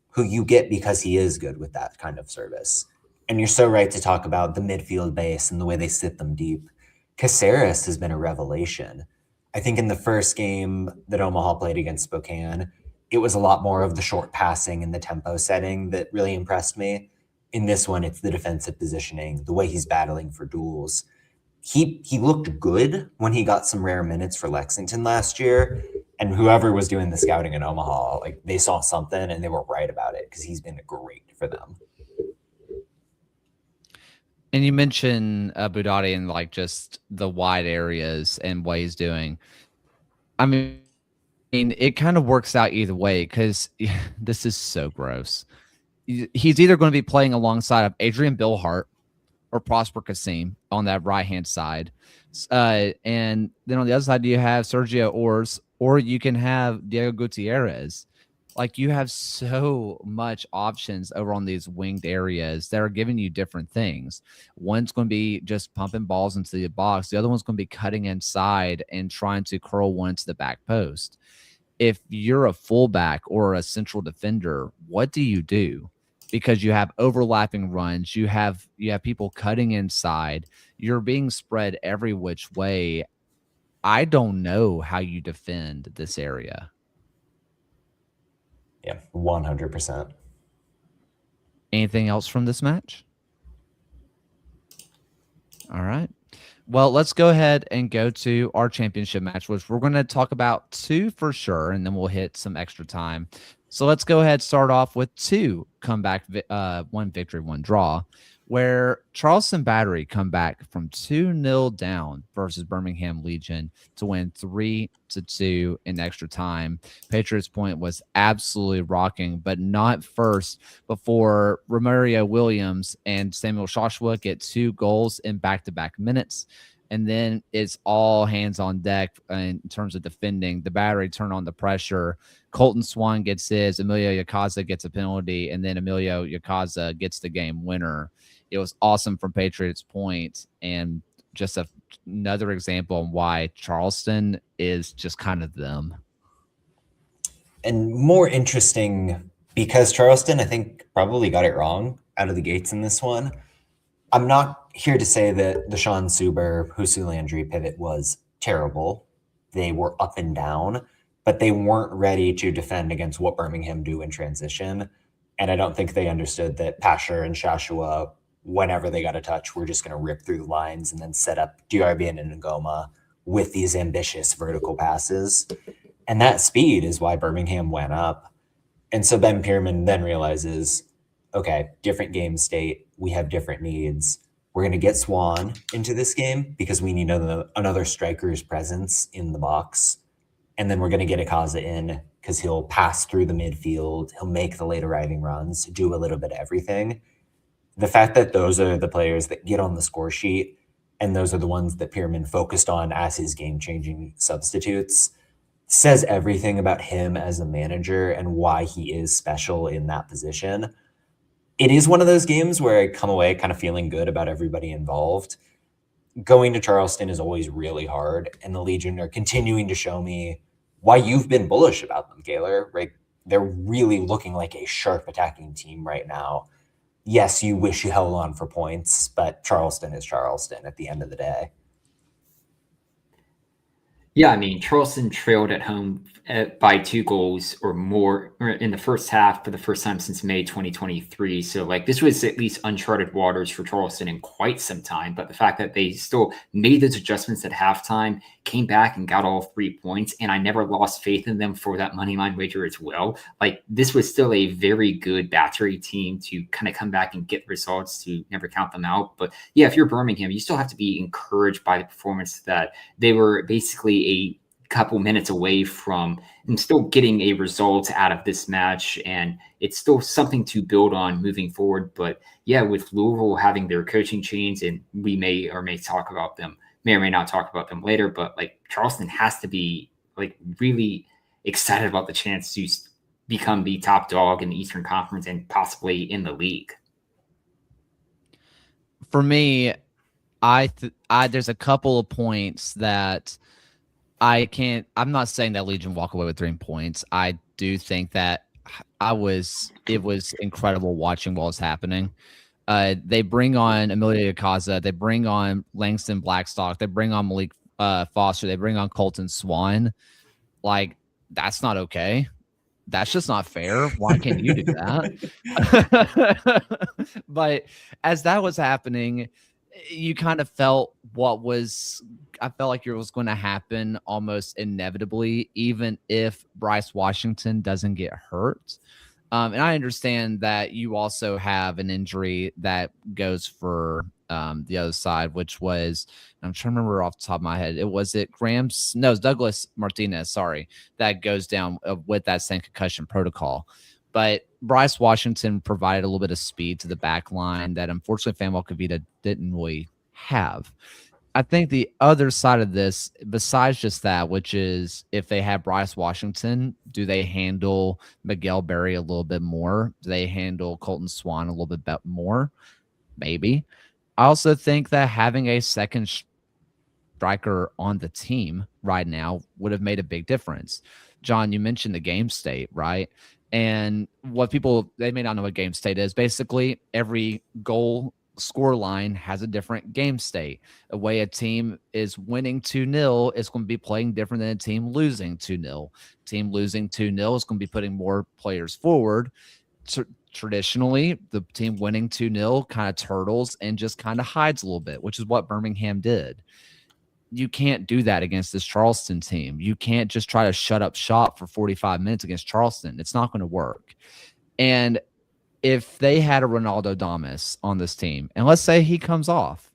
who you get because he is good with that kind of service. And you're so right to talk about the midfield base and the way they sit them deep. Caceres has been a revelation. I think in the first game that Omaha played against Spokane, it was a lot more of the short passing and the tempo setting that really impressed me. In this one, it's the defensive positioning, the way he's battling for duels. He looked good when he got some rare minutes for Lexington last year, and whoever was doing the scouting in Omaha, like, they saw something and they were right about it because he's been great for them. And you mentioned Budati and like just the wide areas and what he's doing. I mean, it kind of works out either way because this is so gross. He's either going to be playing alongside of Adrian Billhart or Prosper Kasim on that right-hand side. And then on the other side, you have Sergio Ors, or you can have Diego Gutierrez. Like, you have so much options over on these winged areas that are giving you different things. One's going to be just pumping balls into the box. The other one's going to be cutting inside and trying to curl one to the back post. If you're a fullback or a central defender, what do you do? Because you have overlapping runs, you have people cutting inside, you're being spread every which way. I don't know how you defend this area. Yeah, 100%. Anything else from this match? All right. Well, let's go ahead and go to our championship match, which we're going to talk about 2 for sure, and then we'll hit some extra time. So let's go ahead and start off with 2 comeback, 1 victory, 1 draw, where Charleston Battery come back from 2-0 down versus Birmingham Legion to win 3-2 in extra time. Patriots Point was absolutely rocking, but not first before Romario Williams and Samuel Joshua get 2 goals in back-to-back minutes. And then it's all hands on deck in terms of defending. The Battery turn on the pressure. Colton Swan gets his. Emilio Yakaza gets a penalty. And then Emilio Yakaza gets the game winner. It was awesome from Patriots Point. And just another example on why Charleston is just kind of them. And more interesting because Charleston, I think, probably got it wrong out of the gates in this one. I'm not here to say that the Sean Suber, Husu Landry pivot was terrible. They were up and down, but they weren't ready to defend against what Birmingham do in transition. And I don't think they understood that Pasher and Shashua, whenever they got a touch, were just going to rip through the lines and then set up Diarbian and Ngoma with these ambitious vertical passes. And that speed is why Birmingham went up. And so Ben Pierman then realizes, okay, different game state. We have different needs. We're going to get Swan into this game because we need another striker's presence in the box. And then we're going to get Akaza in because he'll pass through the midfield. He'll make the late arriving runs, do a little bit of everything. The fact that those are the players that get on the score sheet and those are the ones that Pierman focused on as his game-changing substitutes says everything about him as a manager and why he is special in that position. It is one of those games where I come away kind of feeling good about everybody involved. Going to Charleston is always really hard, and the Legion are continuing to show me why you've been bullish about them, Gaylor. Right? They're really looking like a sharp attacking team right now. Yes, you wish you held on for points, but Charleston is Charleston at the end of the day. Yeah, I mean, Charleston trailed at home by 2 goals or more in the first half for the first time since May 2023. So, like, this was at least uncharted waters for Charleston in quite some time. But the fact that they still made those adjustments at halftime, came back and got all 3 points, and I never lost faith in them for that money line wager as well. Like, this was still a very good battery team to kind of come back and get results, to never count them out. But yeah, if you're Birmingham, you still have to be encouraged by the performance that they were basically a couple minutes away from and still getting a result out of this match. And it's still something to build on moving forward. But yeah, with Louisville having their coaching change, and we may or may talk about them, may or may not talk about them later, but like Charleston has to be like really excited about the chance to become the top dog in the Eastern Conference and possibly in the league. For me, there's a couple of points that I'm not saying that Legion walk away with 3 points. I do think that it was incredible watching what was happening. They bring on Amelia Akaza, they bring on Langston Blackstock, they bring on Malik Foster, they bring on Colton Swan. Like, that's not okay. That's just not fair. Why can't you do that? But as that was happening, you kind of felt I felt like it was going to happen almost inevitably, even if Bryce Washington doesn't get hurt. And I understand that you also have an injury that goes for the other side, which was, I'm trying to remember off the top of my head. It's Douglas Martinez, sorry, that goes down with that same concussion protocol. But Bryce Washington provided a little bit of speed to the back line that unfortunately Fanuel Kavita didn't really have. I think the other side of this, besides just that, which is if they have Bryce Washington, do they handle Miguel Berry a little bit more? Do they handle Colton Swan a little bit more? Maybe. I also think that having a second striker on the team right now would have made a big difference. John, you mentioned the game state, right? And they may not know what game state is. Basically, every goal score line has a different game state. The way a team is winning 2-0 is going to be playing different than a team losing 2-0. Team losing 2-0 is going to be putting more players forward. Traditionally, the team winning 2-0 kind of turtles and just kind of hides a little bit, which is what Birmingham did. You can't do that against this Charleston team. You can't just try to shut up shop for 45 minutes against Charleston. It's not going to work. And if they had a Ronaldo Damas on this team, and let's say he comes off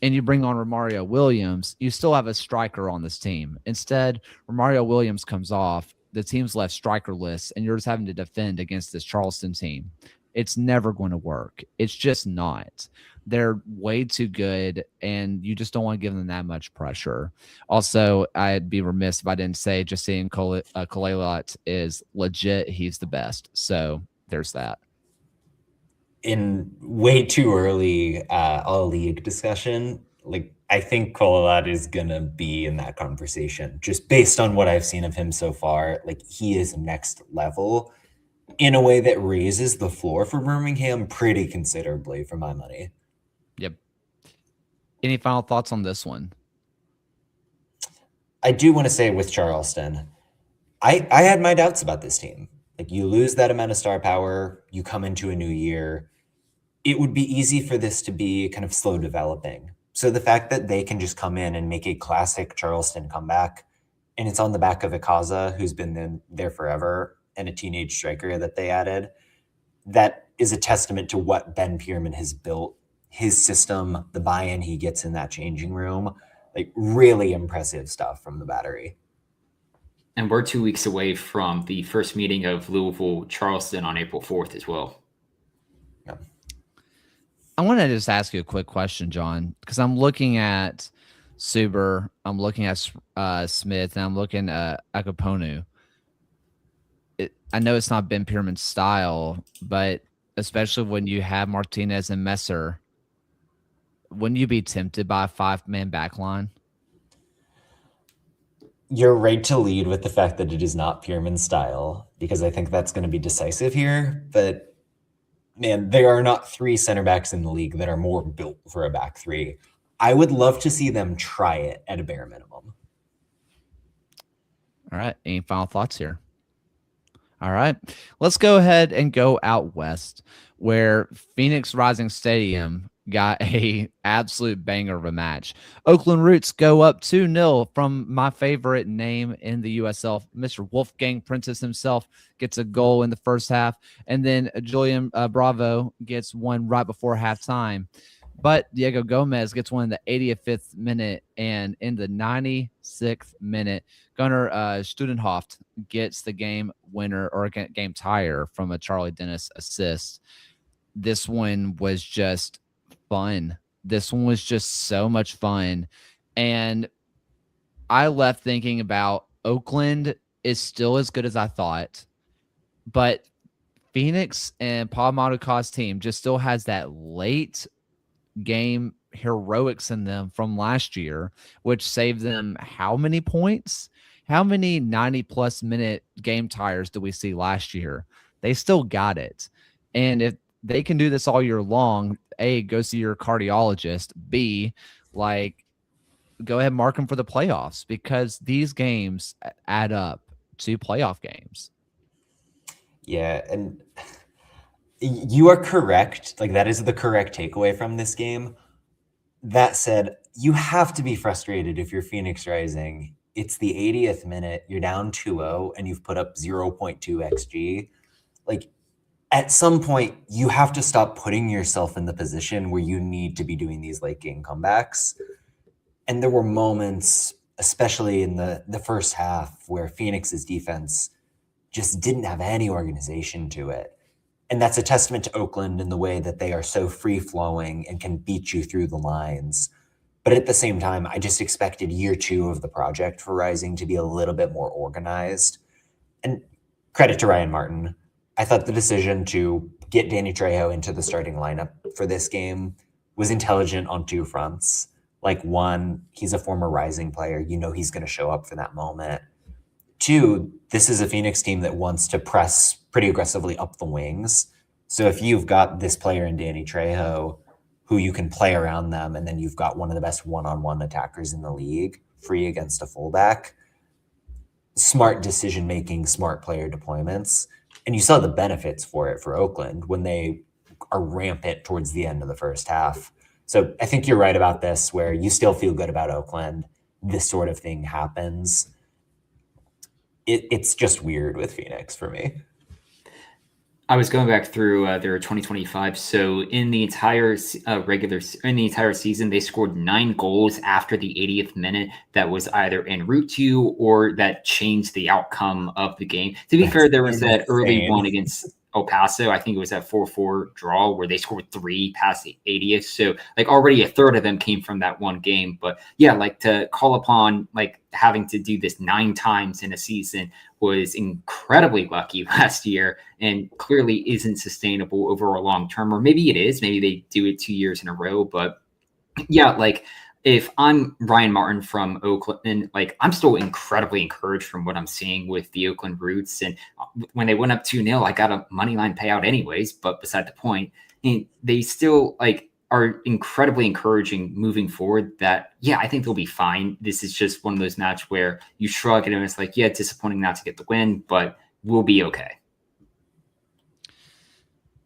and you bring on Romario Williams, you still have a striker on this team. Instead, Romario Williams comes off, the team's left strikerless, and you're just having to defend against this Charleston team. It's never going to work. It's just not. They're way too good, and you just don't want to give them that much pressure. Also, I'd be remiss if I didn't say Justine Kolelat is legit. He's the best. So there's that. In way too early all league discussion, like I think Kolelat is gonna be in that conversation just based on what I've seen of him so far. Like, he is next level in a way that raises the floor for Birmingham pretty considerably for my money. Yep. Any final thoughts on this one? I do want to say with Charleston, I had my doubts about this team. Like, you lose that amount of star power, you come into a new year. It would be easy for this to be kind of slow developing. So the fact that they can just come in and make a classic Charleston comeback, and it's on the back of Akaza, who's been there forever, and a teenage striker that they added, that is a testament to what Ben Pierman has built, his system, the buy-in he gets in that changing room. Like, really impressive stuff from the battery. And we're 2 weeks away from the first meeting of Louisville-Charleston on April 4th as well. Yeah. I want to just ask you a quick question, John, because I'm looking at Suber, I'm looking at Smith, and I'm looking at Akaponu. I know it's not Ben Pierman's style, but especially when you have Martinez and Messer, wouldn't you be tempted by a 5-man back line? You're right to lead with the fact that it is not Pierman's style, because I think that's going to be decisive here. But man, there are not 3 center backs in the league that are more built for a back 3. I would love to see them try it at a bare minimum. All right. Any final thoughts here? All right. Let's go ahead and go out west, where Phoenix Rising Stadium got a absolute banger of a match. Oakland Roots go up 2-0 from my favorite name in the USL. Mr. Wolfgang Prentice himself gets a goal in the first half, and then Julian Bravo gets one right before halftime. But Diego Gomez gets one in the 85th minute, and in the 96th minute, Gunnar Studenhoft gets the game winner or game tire from a Charlie Dennis assist. This one was just fun. This one was just so much fun. And I left thinking about Oakland is still as good as I thought, but Phoenix and Paul Maduka's team just still has that late game heroics in them from last year, which saved them how many points? How many 90-plus minute game tires do we see last year? They still got it. And if they can do this all year long, A, go see your cardiologist. B, like, go ahead and mark them for the playoffs, because these games add up to playoff games. Yeah, and you are correct. Like, that is the correct takeaway from this game. That said, you have to be frustrated if you're Phoenix Rising. It's the 80th minute, you're down 2-0, and you've put up 0.2 XG. Like, at some point, you have to stop putting yourself in the position where you need to be doing these late game comebacks. And there were moments, especially in the first half, where Phoenix's defense just didn't have any organization to it. And that's a testament to Oakland in the way that they are so free-flowing and can beat you through the lines. But at the same time, I just expected year 2 of the project for Rising to be a little bit more organized. And credit to Ryan Martin. I thought the decision to get Danny Trejo into the starting lineup for this game was intelligent on 2 fronts. Like, one, he's a former Rising player. You know he's going to show up for that moment. 2, this is a Phoenix team that wants to press pretty aggressively up the wings. So if you've got this player in Danny Trejo, who you can play around them, and then you've got one of the best one-on-one attackers in the league, free against a fullback, smart decision-making, smart player deployments. And you saw the benefits for it for Oakland when they are rampant towards the end of the first half. So I think you're right about this, where you still feel good about Oakland. This sort of thing happens. It's just weird with Phoenix for me. I was going back through their 2025. So in the entire season, they scored 9 goals after the 80th minute. That was either en route to or that changed the outcome of the game. To be fair, there was that early one against El Paso. I think it was that 4-4 draw where they scored 3 past the 80th. So like already a third of them came from that one game. But yeah, like to call upon like having to do this 9 times in a season was incredibly lucky last year and clearly isn't sustainable over a long term. Or maybe it is. Maybe they do it 2 years in a row. But yeah, like if I'm Ryan Martin from Oakland, like I'm still incredibly encouraged from what I'm seeing with the Oakland Roots. And when they went up 2-0, I got a money line payout anyways, but beside the point, and they still like are incredibly encouraging moving forward that, yeah, I think they'll be fine. This is just one of those matches where you shrug and it's like, yeah, disappointing not to get the win, but we'll be okay.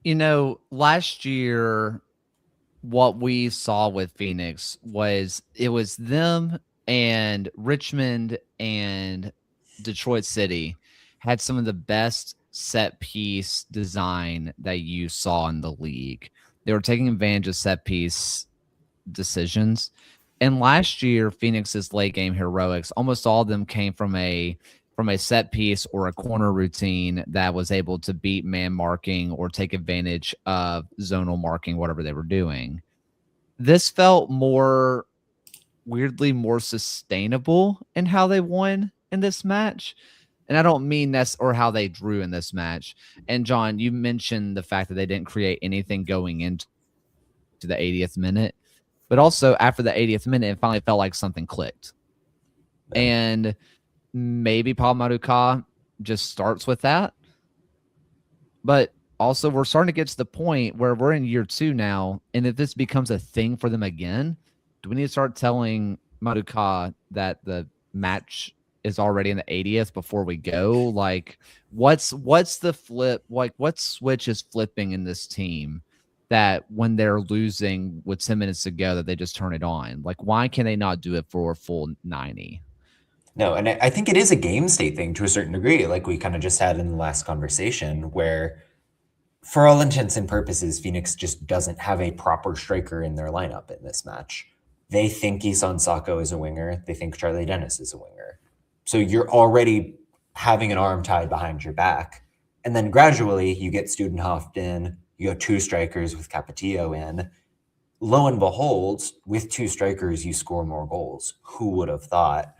You know, last year, what we saw with Phoenix was it was them and Richmond and Detroit City had some of the best set piece design that you saw in the league. They were taking advantage of set piece decisions. And last year, Phoenix's late game heroics, almost all of them came from a set piece or a corner routine that was able to beat man marking or take advantage of zonal marking, whatever they were doing. This felt weirdly more sustainable in how they won in this match. And I don't mean that's or how they drew in this match. And John, you mentioned the fact that they didn't create anything going into the 80th minute, but also after the 80th minute, it finally felt like something clicked. And maybe Paul Maduka just starts with that. But also, we're starting to get to the point where we're in year 2 now. And if this becomes a thing for them again, do we need to start telling Maduka that the match is already in the 80th before we go. Like, what's the flip? Like, what switch is flipping in this team that when they're losing with 10 minutes to go that they just turn it on? Like, why can they not do it for a full 90? No, and I think it is a game state thing to a certain degree, like we kind of just had in the last conversation, where for all intents and purposes, Phoenix just doesn't have a proper striker in their lineup in this match. They think Isan Sako is a winger. They think Charlie Dennis is a winger. So you're already having an arm tied behind your back. And then gradually you get Studenhoft in, you go two strikers with Capetillo in. Lo and behold, with two strikers, you score more goals. Who would have thought?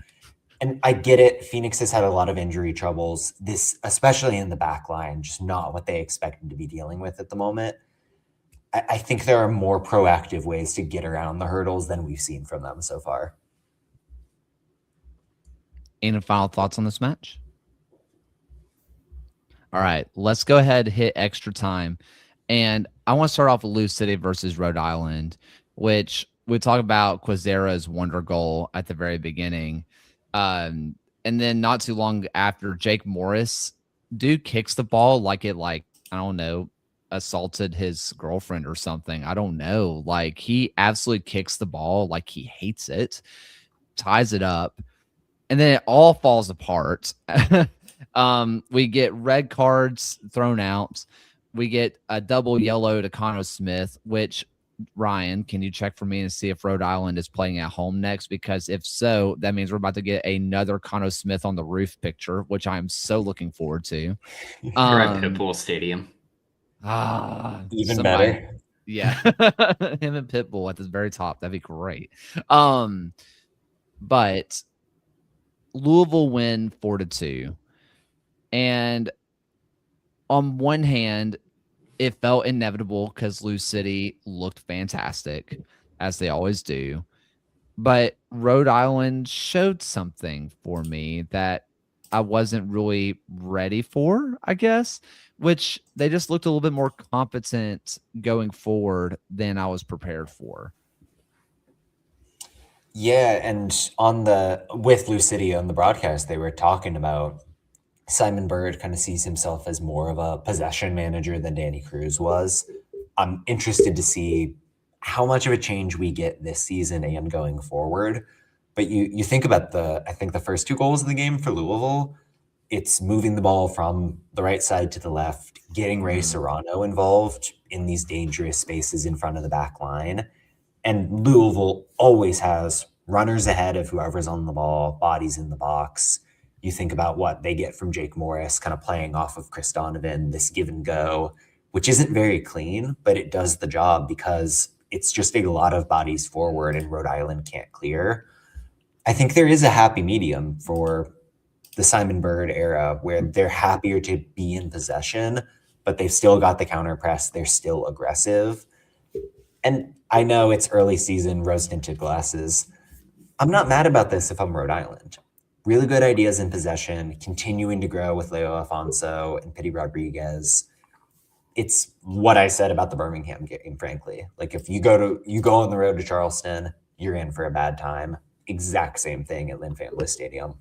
And I get it. Phoenix has had a lot of injury troubles. This, especially in the back line, just not what they expected to be dealing with at the moment. I think there are more proactive ways to get around the hurdles than we've seen from them so far. Any final thoughts on this match? All right, let's go ahead and hit extra time. And I want to start off with Lou City versus Rhode Island, which we talk about Quizera's wonder goal at the very beginning. And then not too long after, Jake Morris, dude kicks the ball like it, like, I don't know, assaulted his girlfriend or something. I don't know. Like, he absolutely kicks the ball like he hates it, ties it up, and then it all falls apart. We get red cards thrown out. We get a double yellow to Connor Smith, which, Ryan, can you check for me and see if Rhode Island is playing at home next? Because if so, that means we're about to get another Connor Smith on the roof picture, which I'm so looking forward to. You're at Pitbull Stadium. Even better. Yeah. Him and Pitbull at the very top. That'd be great. But Louisville win 4-2. And on one hand, it felt inevitable because Lou City looked fantastic, as they always do. But Rhode Island showed something for me that I wasn't really ready for, I guess, which they just looked a little bit more competent going forward than I was prepared for. Yeah, and with Lou City on the broadcast, they were talking about Simon Bird kind of sees himself as more of a possession manager than Danny Cruz was. I'm interested to see how much of a change we get this season and going forward. But you think about I think the first two goals of the game for Louisville, it's moving the ball from the right side to the left, getting Ray Serrano involved in these dangerous spaces in front of the back line. And Louisville always has runners ahead of whoever's on the ball, bodies in the box. You think about what they get from Jake Morris, kind of playing off of Chris Donovan, this give and go, which isn't very clean, but it does the job because it's just a lot of bodies forward and Rhode Island can't clear. I think there is a happy medium for the Simon Bird era where they're happier to be in possession, but they've still got the counter press. They're still aggressive. And I know it's early season, rose-tinted glasses. I'm not mad about this if I'm Rhode Island. Really good ideas in possession, continuing to grow with Leo Alfonso and Pity Rodriguez. It's what I said about the Birmingham game, frankly. Like if you go on the road to Charleston, you're in for a bad time. Exact same thing at Lynn Family Stadium.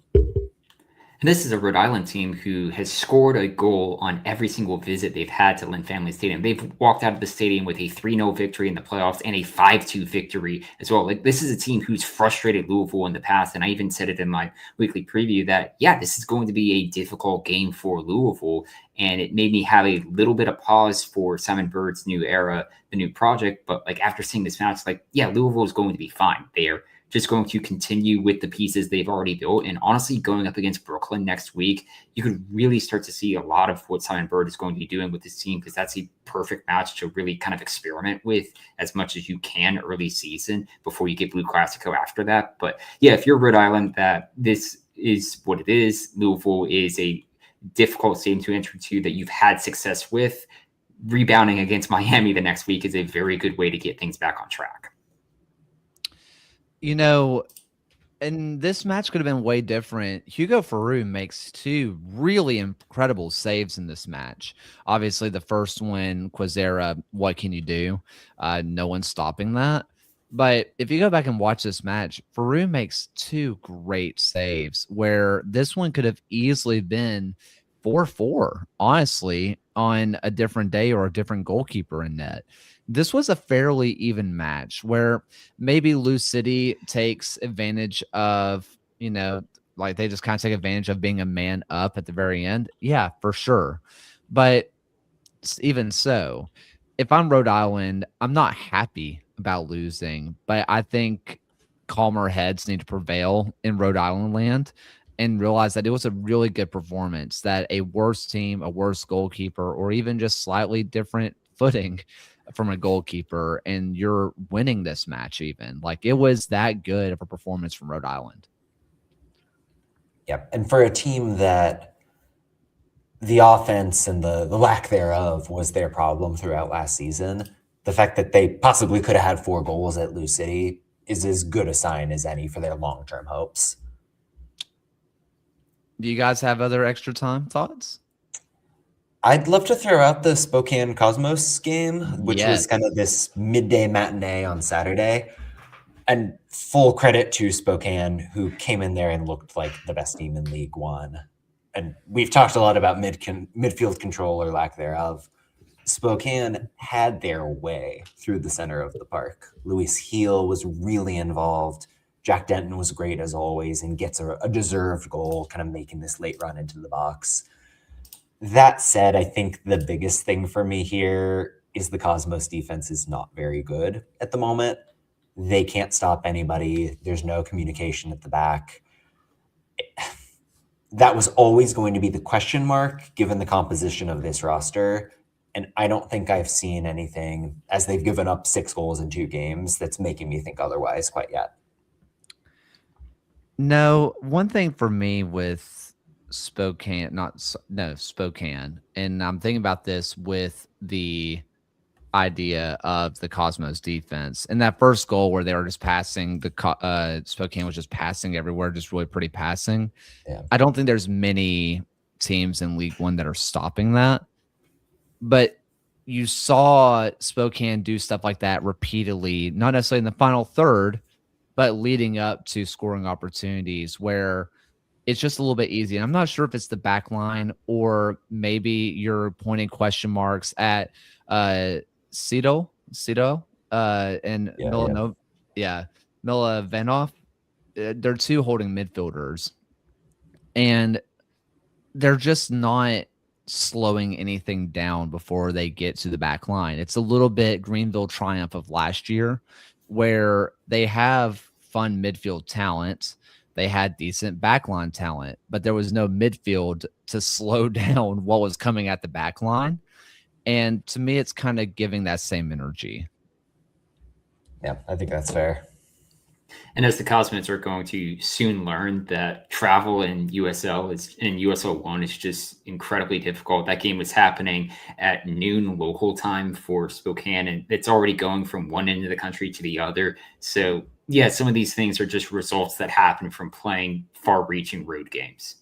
And this is a Rhode Island team who has scored a goal on every single visit they've had to Lynn Family Stadium. They've walked out of the stadium with a 3-0 victory in the playoffs and a 5-2 victory as well. Like this is a team who's frustrated Louisville in the past. And I even said it in my weekly preview that, yeah, this is going to be a difficult game for Louisville. And it made me have a little bit of pause for Simon Bird's new era, the new project. But like after seeing this match, like, yeah, Louisville is going to be fine. They're just going to continue with the pieces they've already built. And honestly, going up against Brooklyn next week, you could really start to see a lot of what Simon Bird is going to be doing with this team, because that's a perfect match to really kind of experiment with as much as you can early season before you get Blue Classico after that. But yeah, if you're Rhode Island, that this is what it is. Louisville is a difficult stadium to enter to that you've had success with. Rebounding against Miami the next week is a very good way to get things back on track. You know, and this match could have been way different. Hugo Farou makes two really incredible saves in this match. Obviously, the first one, Quizera, what can you do? No one's stopping that. But if you go back and watch this match, Farouk makes two great saves where this one could have easily been 4-4, honestly, on a different day or a different goalkeeper in net. This was a fairly even match where maybe Lou City takes advantage of, like they just kind of take advantage of being a man up at the very end. Yeah, for sure. But even so, if I'm Rhode Island, I'm not happy about losing, but I think calmer heads need to prevail in Rhode Island land and realize that it was a really good performance, that a worse team, a worse goalkeeper, or even just slightly different footing from a goalkeeper, and you're winning this match even. Like, it was that good of a performance from Rhode Island. Yep. And for a team that the offense and the lack thereof was their problem throughout last season, the fact that they possibly could have had 4 goals at Lou City is as good a sign as any for their long-term hopes. Do you guys have other extra time thoughts? I'd love to throw out the Spokane Cosmos game, which Yes. was kind of this midday matinee on Saturday. And full credit to Spokane, who came in there and looked like the best team in League One. And we've talked a lot about midfield control or lack thereof. Spokane had their way through the center of the park. Luis Heel was really involved. Jack Denton was great as always and gets a deserved goal, kind of making this late run into the box. That said, I think the biggest thing for me here is the Cosmos defense is not very good at the moment. They can't stop anybody. There's no communication at the back. That was always going to be the question mark given the composition of this roster. And I don't think I've seen anything, as they've given up 6 goals in 2 games, that's making me think otherwise quite yet. No, one thing for me with Spokane, and I'm thinking about this with the idea of the Cosmos defense. And that first goal where they were just passing, Spokane was just passing everywhere, just really pretty passing. Yeah. I don't think there's many teams in League One that are stopping that. But you saw Spokane do stuff like that repeatedly, not necessarily in the final third, but leading up to scoring opportunities where it's just a little bit easy. And I'm not sure if it's the back line or maybe you're pointing question marks at Cito, and Mila Vanoff. They're 2 holding midfielders, and they're just not slowing anything down before they get to the back line. It's a little bit Greenville Triumph of last year, where they have fun midfield talent. They had decent backline talent, but there was no midfield to slow down what was coming at the back line. And to me, it's kind of giving that same energy. Yeah, I think that's fair. And as the Cosmos are going to soon learn that travel in USL 1 is just incredibly difficult. That game was happening at noon local time for Spokane, and it's already going from one end of the country to the other. So yeah, some of these things are just results that happen from playing far-reaching road games.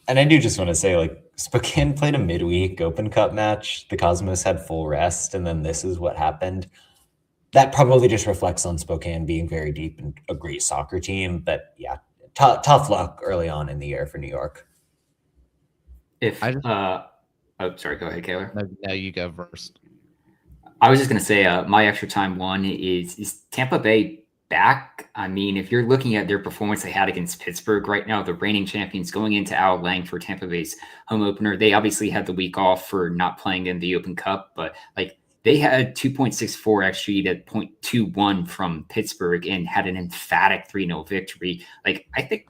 And I do just want to say, like, Spokane played a midweek Open Cup match. The Cosmos had full rest, and then this is what happened. That probably just reflects on Spokane being very deep and a great soccer team. But yeah, tough luck early on in the year for New York. Sorry, go ahead, Kaylor. No, you go first. I was just going to say my extra time one is Tampa Bay back. I mean, if you're looking at their performance they had against Pittsburgh right now, the reigning champions going into Al Lang for Tampa Bay's home opener, they obviously had the week off for not playing in the Open Cup, but like they had 2.64 XG to 0.21 from Pittsburgh and had an emphatic 3-0 victory. Like, I think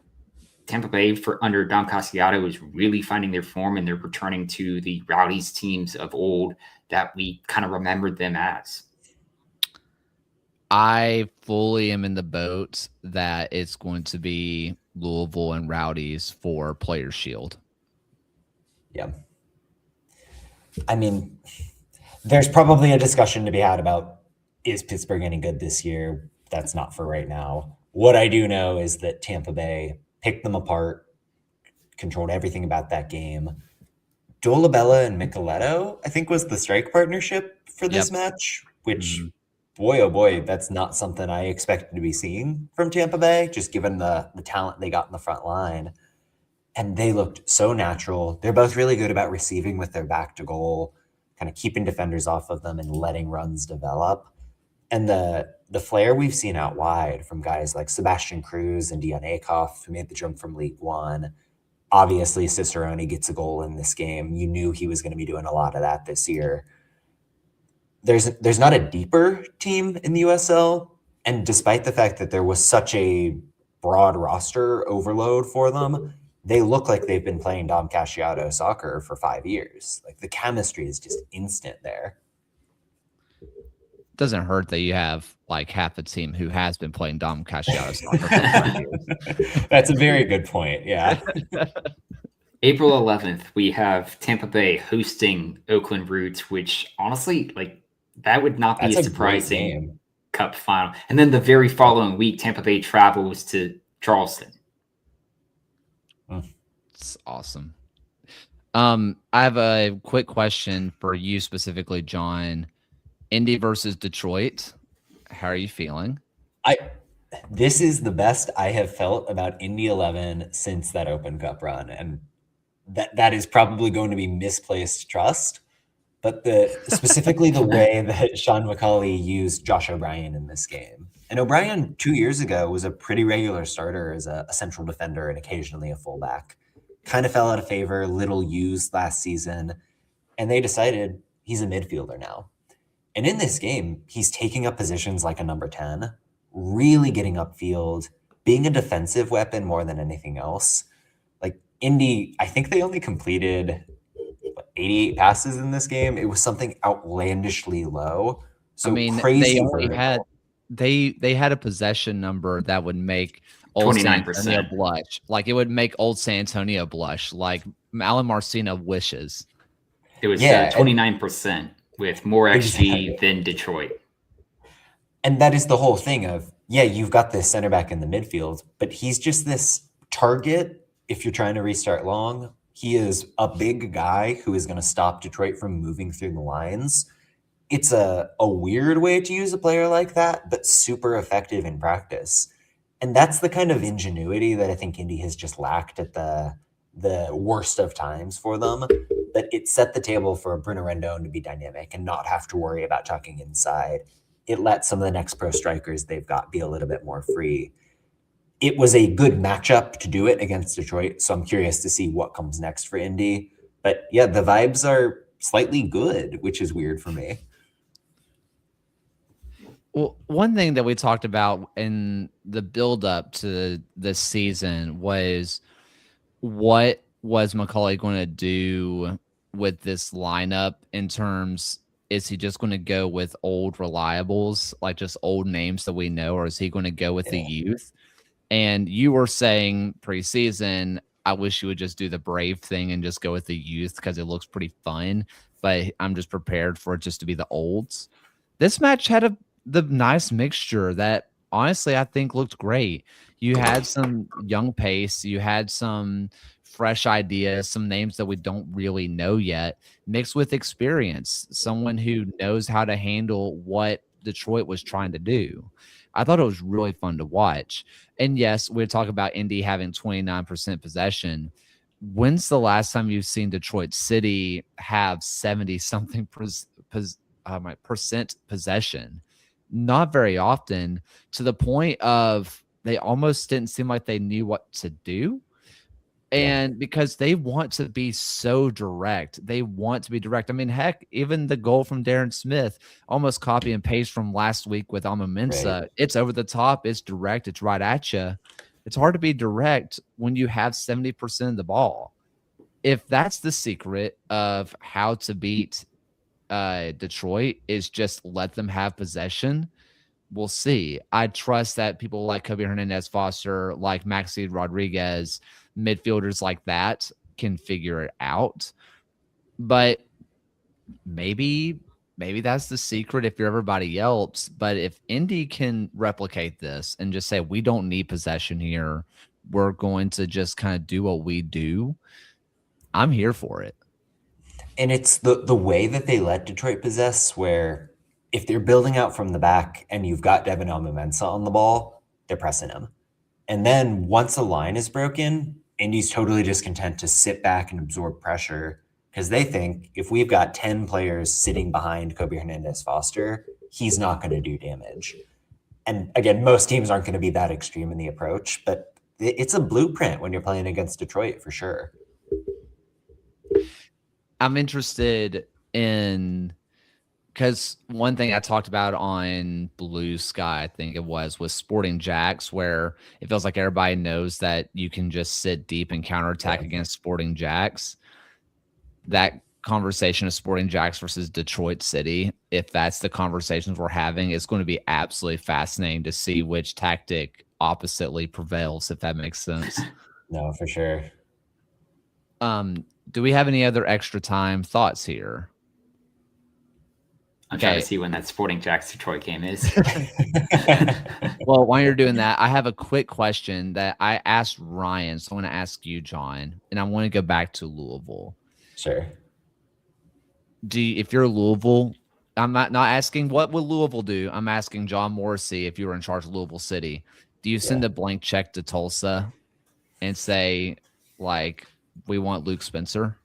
Tampa Bay under Dom Casciato is really finding their form, and they're returning to the Rowdies teams of old that we kind of remembered them as. I fully am in the boat that it's going to be Louisville and Rowdies for Players Shield. Yeah. I mean, there's probably a discussion to be had about, is Pittsburgh any good this year? That's not for right now. What I do know is that Tampa Bay picked them apart, controlled everything about that game. Dolabella and Micheletto, I think, was the strike partnership for this match, which boy, oh boy, that's not something I expected to be seeing from Tampa Bay, just given the talent they got in the front line. And they looked so natural. They're both really good about receiving with their back to goal, kind of keeping defenders off of them and letting runs develop. And the flair we've seen out wide from guys like Sebastian Cruz and Dion Akoff, who made the jump from League One. Obviously, Cicerone gets a goal in this game. You knew he was going to be doing a lot of that this year. There's not a deeper team in the USL, and despite the fact that there was such a broad roster overload for them, they look like they've been playing Dom Casciato soccer for 5 years. Like the chemistry is just instant there. Doesn't hurt that you have like half the team who has been playing Dom Casciato soccer for 5 years. That's a very good point. Yeah. April 11th, we have Tampa Bay hosting Oakland Roots, which honestly, like, that would not be That's a a great surprising game. Cup final. And then the very following week, Tampa Bay travels to Charleston. It's awesome. I have a quick question for you specifically, John. Indy versus Detroit. How are you feeling? This is the best I have felt about Indy 11 since that Open Cup run, and that is probably going to be misplaced trust. But specifically the way that Sean McCauley used Josh O'Brien in this game. And O'Brien 2 years ago was a pretty regular starter as a central defender and occasionally a fullback. Kind of fell out of favor, little used last season, and they decided he's a midfielder now. And in this game, he's taking up positions like a number 10, really getting upfield, being a defensive weapon more than anything else. Like Indy, I think they only completed 88 passes in this game. It was something outlandishly low. So I mean, crazy. they only had they had a possession number that would make old San 29%. Antonio blush. Like it would make old San Antonio blush. Like Alan Marcina wishes. It was Yeah, 29% with more XG Exactly. than Detroit. And that is the whole thing of, yeah, you've got this center back in the midfield, but he's just this target if you're trying to restart long. He is a big guy who is going to stop Detroit from moving through the lines. It's a weird way to use a player like that, but super effective in practice. And that's the kind of ingenuity that I think Indy has just lacked at the worst of times for them. But it set the table for Bruno Rendon to be dynamic and not have to worry about tucking inside. It let some of the next pro strikers they've got be a little bit more free. It was a good matchup to do it against Detroit, so I'm curious to see what comes next for Indy. But yeah, the vibes are slightly good, which is weird for me. Well, one thing that we talked about in the build up to this season was what was McCauley going to do with this lineup in terms, is he just going to go with old reliables, like just old names that we know, or is he going to go with the youth? And you were saying preseason, I wish you would just do the brave thing and just go with the youth because it looks pretty fun, but I'm just prepared for it just to be the olds. This match had the nice mixture that honestly I think looked great. You had some young pace, you had some fresh ideas, some names that we don't really know yet, mixed with experience, someone who knows how to handle what Detroit was trying to do. I thought it was really fun to watch. And yes, we're talking about Indy having 29% possession. When's the last time you've seen Detroit City have 70-something percent possession? Not very often, to the point of they almost didn't seem like they knew what to do. And because they want to be so direct, they want to be direct. I mean, heck, even the goal from Darren Smith, almost copy and paste from last week with Alma Mensa. Right. It's over the top. It's direct. It's right at you. It's hard to be direct when you have 70% of the ball. If that's the secret of how to beat Detroit, is just let them have possession, we'll see. I trust that people like Kobe Hernandez Foster, like Maxi Rodriguez, midfielders like that can figure it out. But maybe that's the secret if you're everybody else. But if Indy can replicate this and just say, we don't need possession here, we're going to just kind of do what we do, I'm here for it. And it's the way that they let Detroit possess, where if they're building out from the back and you've got Devin Mensah on the ball, they're pressing him. And then once a line is broken, Indy's totally just content to sit back and absorb pressure because they think if we've got 10 players sitting behind Kobe Hernandez-Foster, he's not going to do damage. And again, most teams aren't going to be that extreme in the approach, but it's a blueprint when you're playing against Detroit for sure. I'm interested in, because one thing I talked about on Blue Sky, I think it was Sporting Jacks, where it feels like everybody knows that you can just sit deep and counterattack against Sporting Jacks. That conversation of Sporting Jacks versus Detroit City, if that's the conversations we're having, it's going to be absolutely fascinating to see which tactic oppositely prevails, if that makes sense. No, for sure. Do we have any other extra time thoughts here? I'm trying to see when that Sporting Jacks Detroit game is. Well, while you're doing that, I have a quick question that I asked Ryan, so I want to ask you, John, and I want to go back to Louisville. Sure. If you're Louisville, I'm not asking what would Louisville do. I'm asking John Morrissey, if you were in charge of Louisville City, do you send a blank check to Tulsa and say, like, we want Luke Spencer?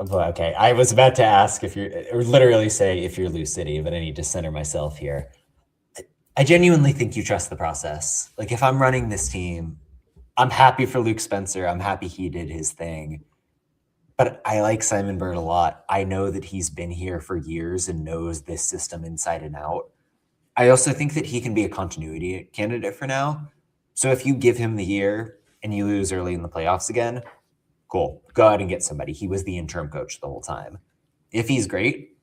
Okay, I was about to ask if you're, or literally say if you're Lou City, but I need to center myself here. I genuinely think you trust the process. Like, if I'm running this team, I'm happy for Luke Spencer. I'm happy he did his thing. But I like Simon Bird a lot. I know that he's been here for years and knows this system inside and out. I also think that he can be a continuity candidate for now. So if you give him the year and you lose early in the playoffs again, cool. Go out and get somebody. He was the interim coach the whole time. If he's great,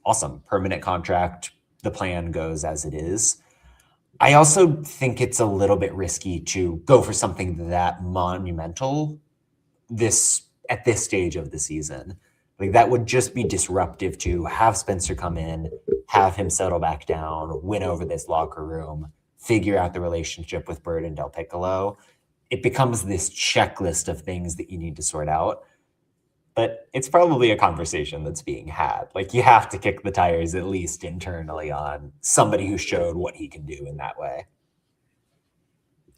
awesome. Permanent contract. The plan goes as it is. I also think it's a little bit risky to go for something that monumental at this stage of the season. Like, that would just be disruptive to have Spencer come in, have him settle back down, win over this locker room, figure out the relationship with Bird and Del Piccolo. It becomes this checklist of things that you need to sort out. But it's probably a conversation that's being had. Like, you have to kick the tires, at least internally, on somebody who showed what he can do in that way.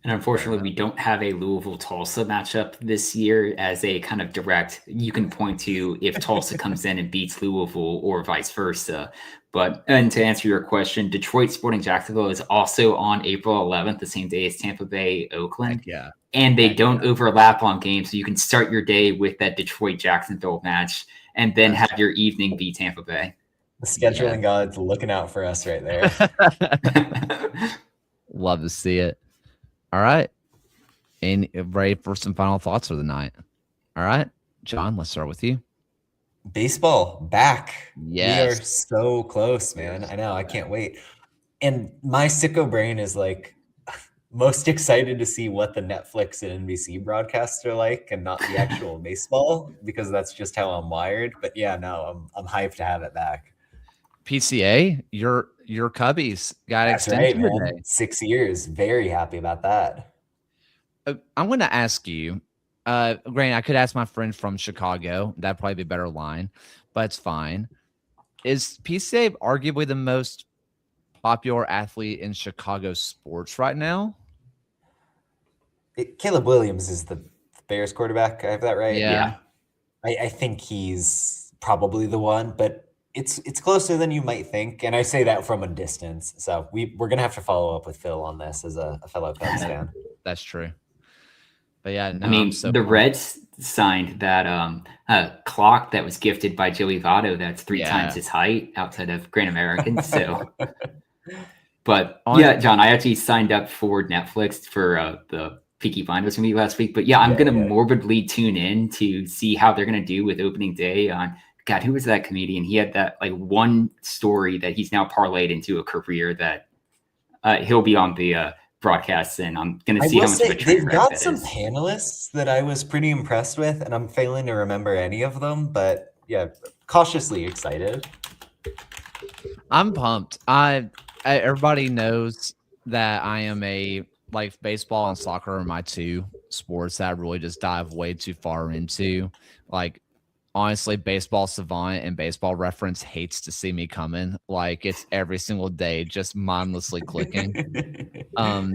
And unfortunately, we don't have a Louisville-Tulsa matchup this year as a kind of direct, you can point to if Tulsa comes in and beats Louisville or vice versa. And to answer your question, Detroit Sporting Jacksonville is also on April 11th, the same day as Tampa Bay, Oakland. Yeah. And they don't overlap on games. So you can start your day with that Detroit Jacksonville match and then have your evening be Tampa Bay. The scheduling god's looking out for us right there. Love to see it. All right. And ready for some final thoughts for the night. All right. John, let's start with you. Baseball back. Yes. We are so close, man. I know. I can't wait. And my sicko brain is like most excited to see what the Netflix and NBC broadcasts are like and not the actual baseball, because that's just how I'm wired. But yeah, no, I'm hyped to have it back. PCA, your Cubbies got extended today. 6 years. Very happy about that. I'm going to ask you, Grant, I could ask my friend from Chicago. That'd probably be a better line, but it's fine. Is PCA arguably the most popular athlete in Chicago sports right now? Caleb Williams is the Bears quarterback. I have that right? Yeah. I think he's probably the one, but it's closer than you might think. And I say that from a distance. So we're going to have to follow up with Phil on this as a fellow Cubs fan. That's true. But yeah, no, I mean, the Reds signed that clock that was gifted by Joey Votto that's 3 times his height outside of Great American. So, but yeah, John, I actually signed up for Netflix for the Peaky Blinders movie last week. But yeah, I'm going to morbidly tune in to see how they're going to do with opening day on, God, who was that comedian? He had that like one story that he's now parlayed into a career that he'll be on the broadcasts, and I'm going to see how much of a train they've got some panelists that I was pretty impressed with, and I'm failing to remember any of them, but yeah, cautiously excited. I'm pumped. Everybody knows that I am like baseball and soccer are my two sports that I really just dive way too far into. Like honestly, Baseball Savant and Baseball Reference hates to see me coming. Like it's every single day, just mindlessly clicking. I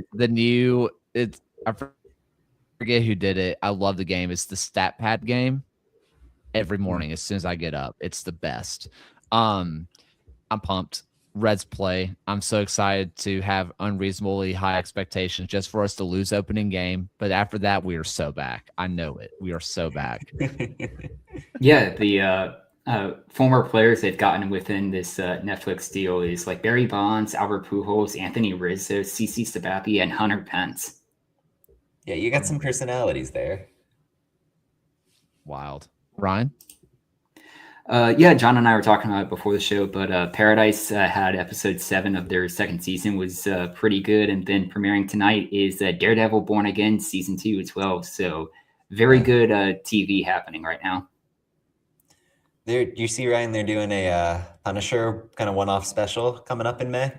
forget who did it. I love the game. It's the Stat Pad game. Every morning, as soon as I get up, it's the best. I'm pumped. Reds play. I'm so excited to have unreasonably high expectations just for us to lose opening game. But after that, we are so back. I know it. We are so back. Yeah, the former players they've gotten within this Netflix deal is like Barry Bonds, Albert Pujols, Anthony Rizzo, CC Sabathia, and Hunter Pence. Yeah, you got some personalities there. Wild. Ryan? Yeah, John and I were talking about it before the show, but Paradise had episode 7 of their second season was pretty good. And then premiering tonight is Daredevil Born Again season 2 as well. So very good TV happening right now. You see, Ryan, they're doing a Punisher kind of one-off special coming up in May.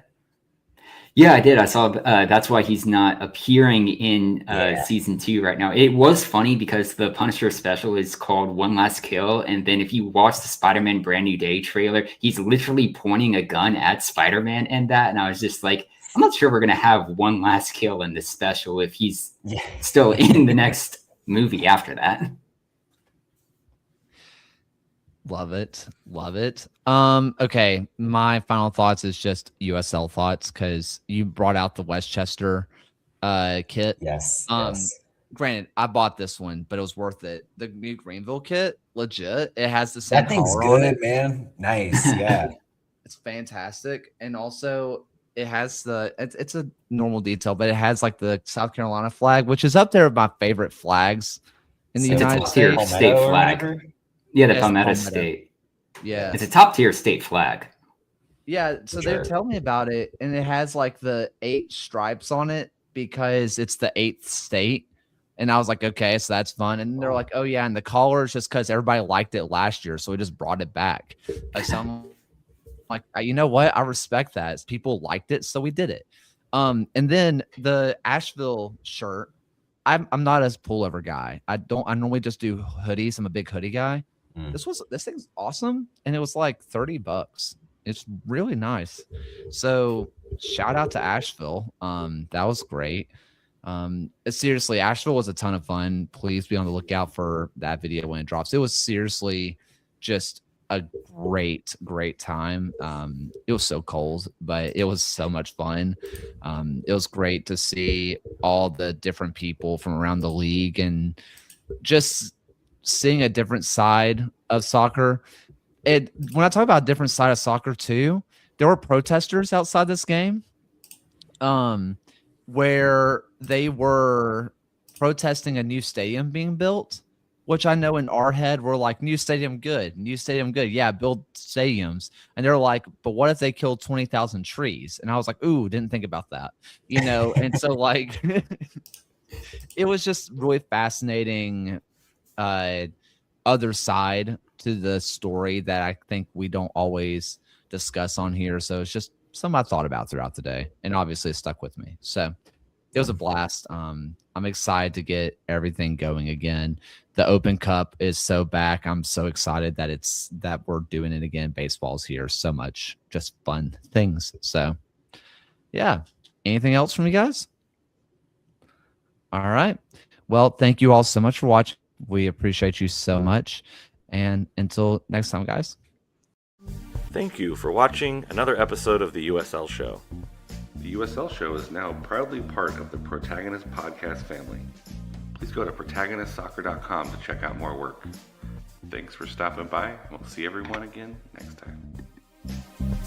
Yeah, I did. I saw that's why he's not appearing in season 2 right now. It was funny because the Punisher special is called One Last Kill. And then if you watch the Spider-Man Brand New Day trailer, he's literally pointing a gun at Spider-Man in that. And I was just like, I'm not sure we're going to have one last kill in this special if he's still in the next movie after that. Love it. Love it. Okay. My final thoughts is just USL thoughts because you brought out the Westchester kit. Yes. Granted, I bought this one, but it was worth it. The new Greenville kit, legit. It has the same That thing's color on good, it. man. Nice. Yeah. It's fantastic. And also it has it's a normal detail, but it has like the South Carolina flag, which is up there with my favorite flags in the United States. State flag. Yeah, the Palmetto State. Yeah. It's a top tier state flag. Yeah, so they tell me about it, and it has like the 8 stripes on it because it's the 8th state. And I was like, okay, so that's fun. And they're like, oh yeah, and the collar is just because everybody liked it last year, so we just brought it back. So I'm like, you know what? I respect that. It's people liked it, so we did it. And then the Asheville shirt. I'm not as pullover guy. I normally just do hoodies. I'm a big hoodie guy. This thing's awesome, and it was like $30. It's really nice. So shout out to Asheville. That was great. Seriously, Asheville was a ton of fun. Please be on the lookout for that video when it drops. It was seriously just a great time. It was so cold, but it was so much fun. It was great to see all the different people from around the league and just seeing a different side of soccer. When I talk about a different side of soccer too, there were protesters outside this game where they were protesting a new stadium being built, which I know in our head we're like, new stadium good. Yeah, build stadiums. And they're like, but what if they killed 20,000 trees? And I was like, ooh, didn't think about that, And so like it was just really fascinating other side to the story that I think we don't always discuss on here. So it's just something I thought about throughout the day, and obviously it stuck with me. So it was a blast. I'm excited to get everything going again. The Open Cup is so back. I'm so excited that we're doing it again. Baseball's here. So much just fun things. So yeah. Anything else from you guys? All right. Well, thank you all so much for watching. We appreciate you so much. And until next time, guys. Thank you for watching another episode of the USL Show. The USL Show is now proudly part of the Protagonist podcast family. Please go to protagonistsoccer.com to check out more work. Thanks for stopping by. We'll see everyone again next time.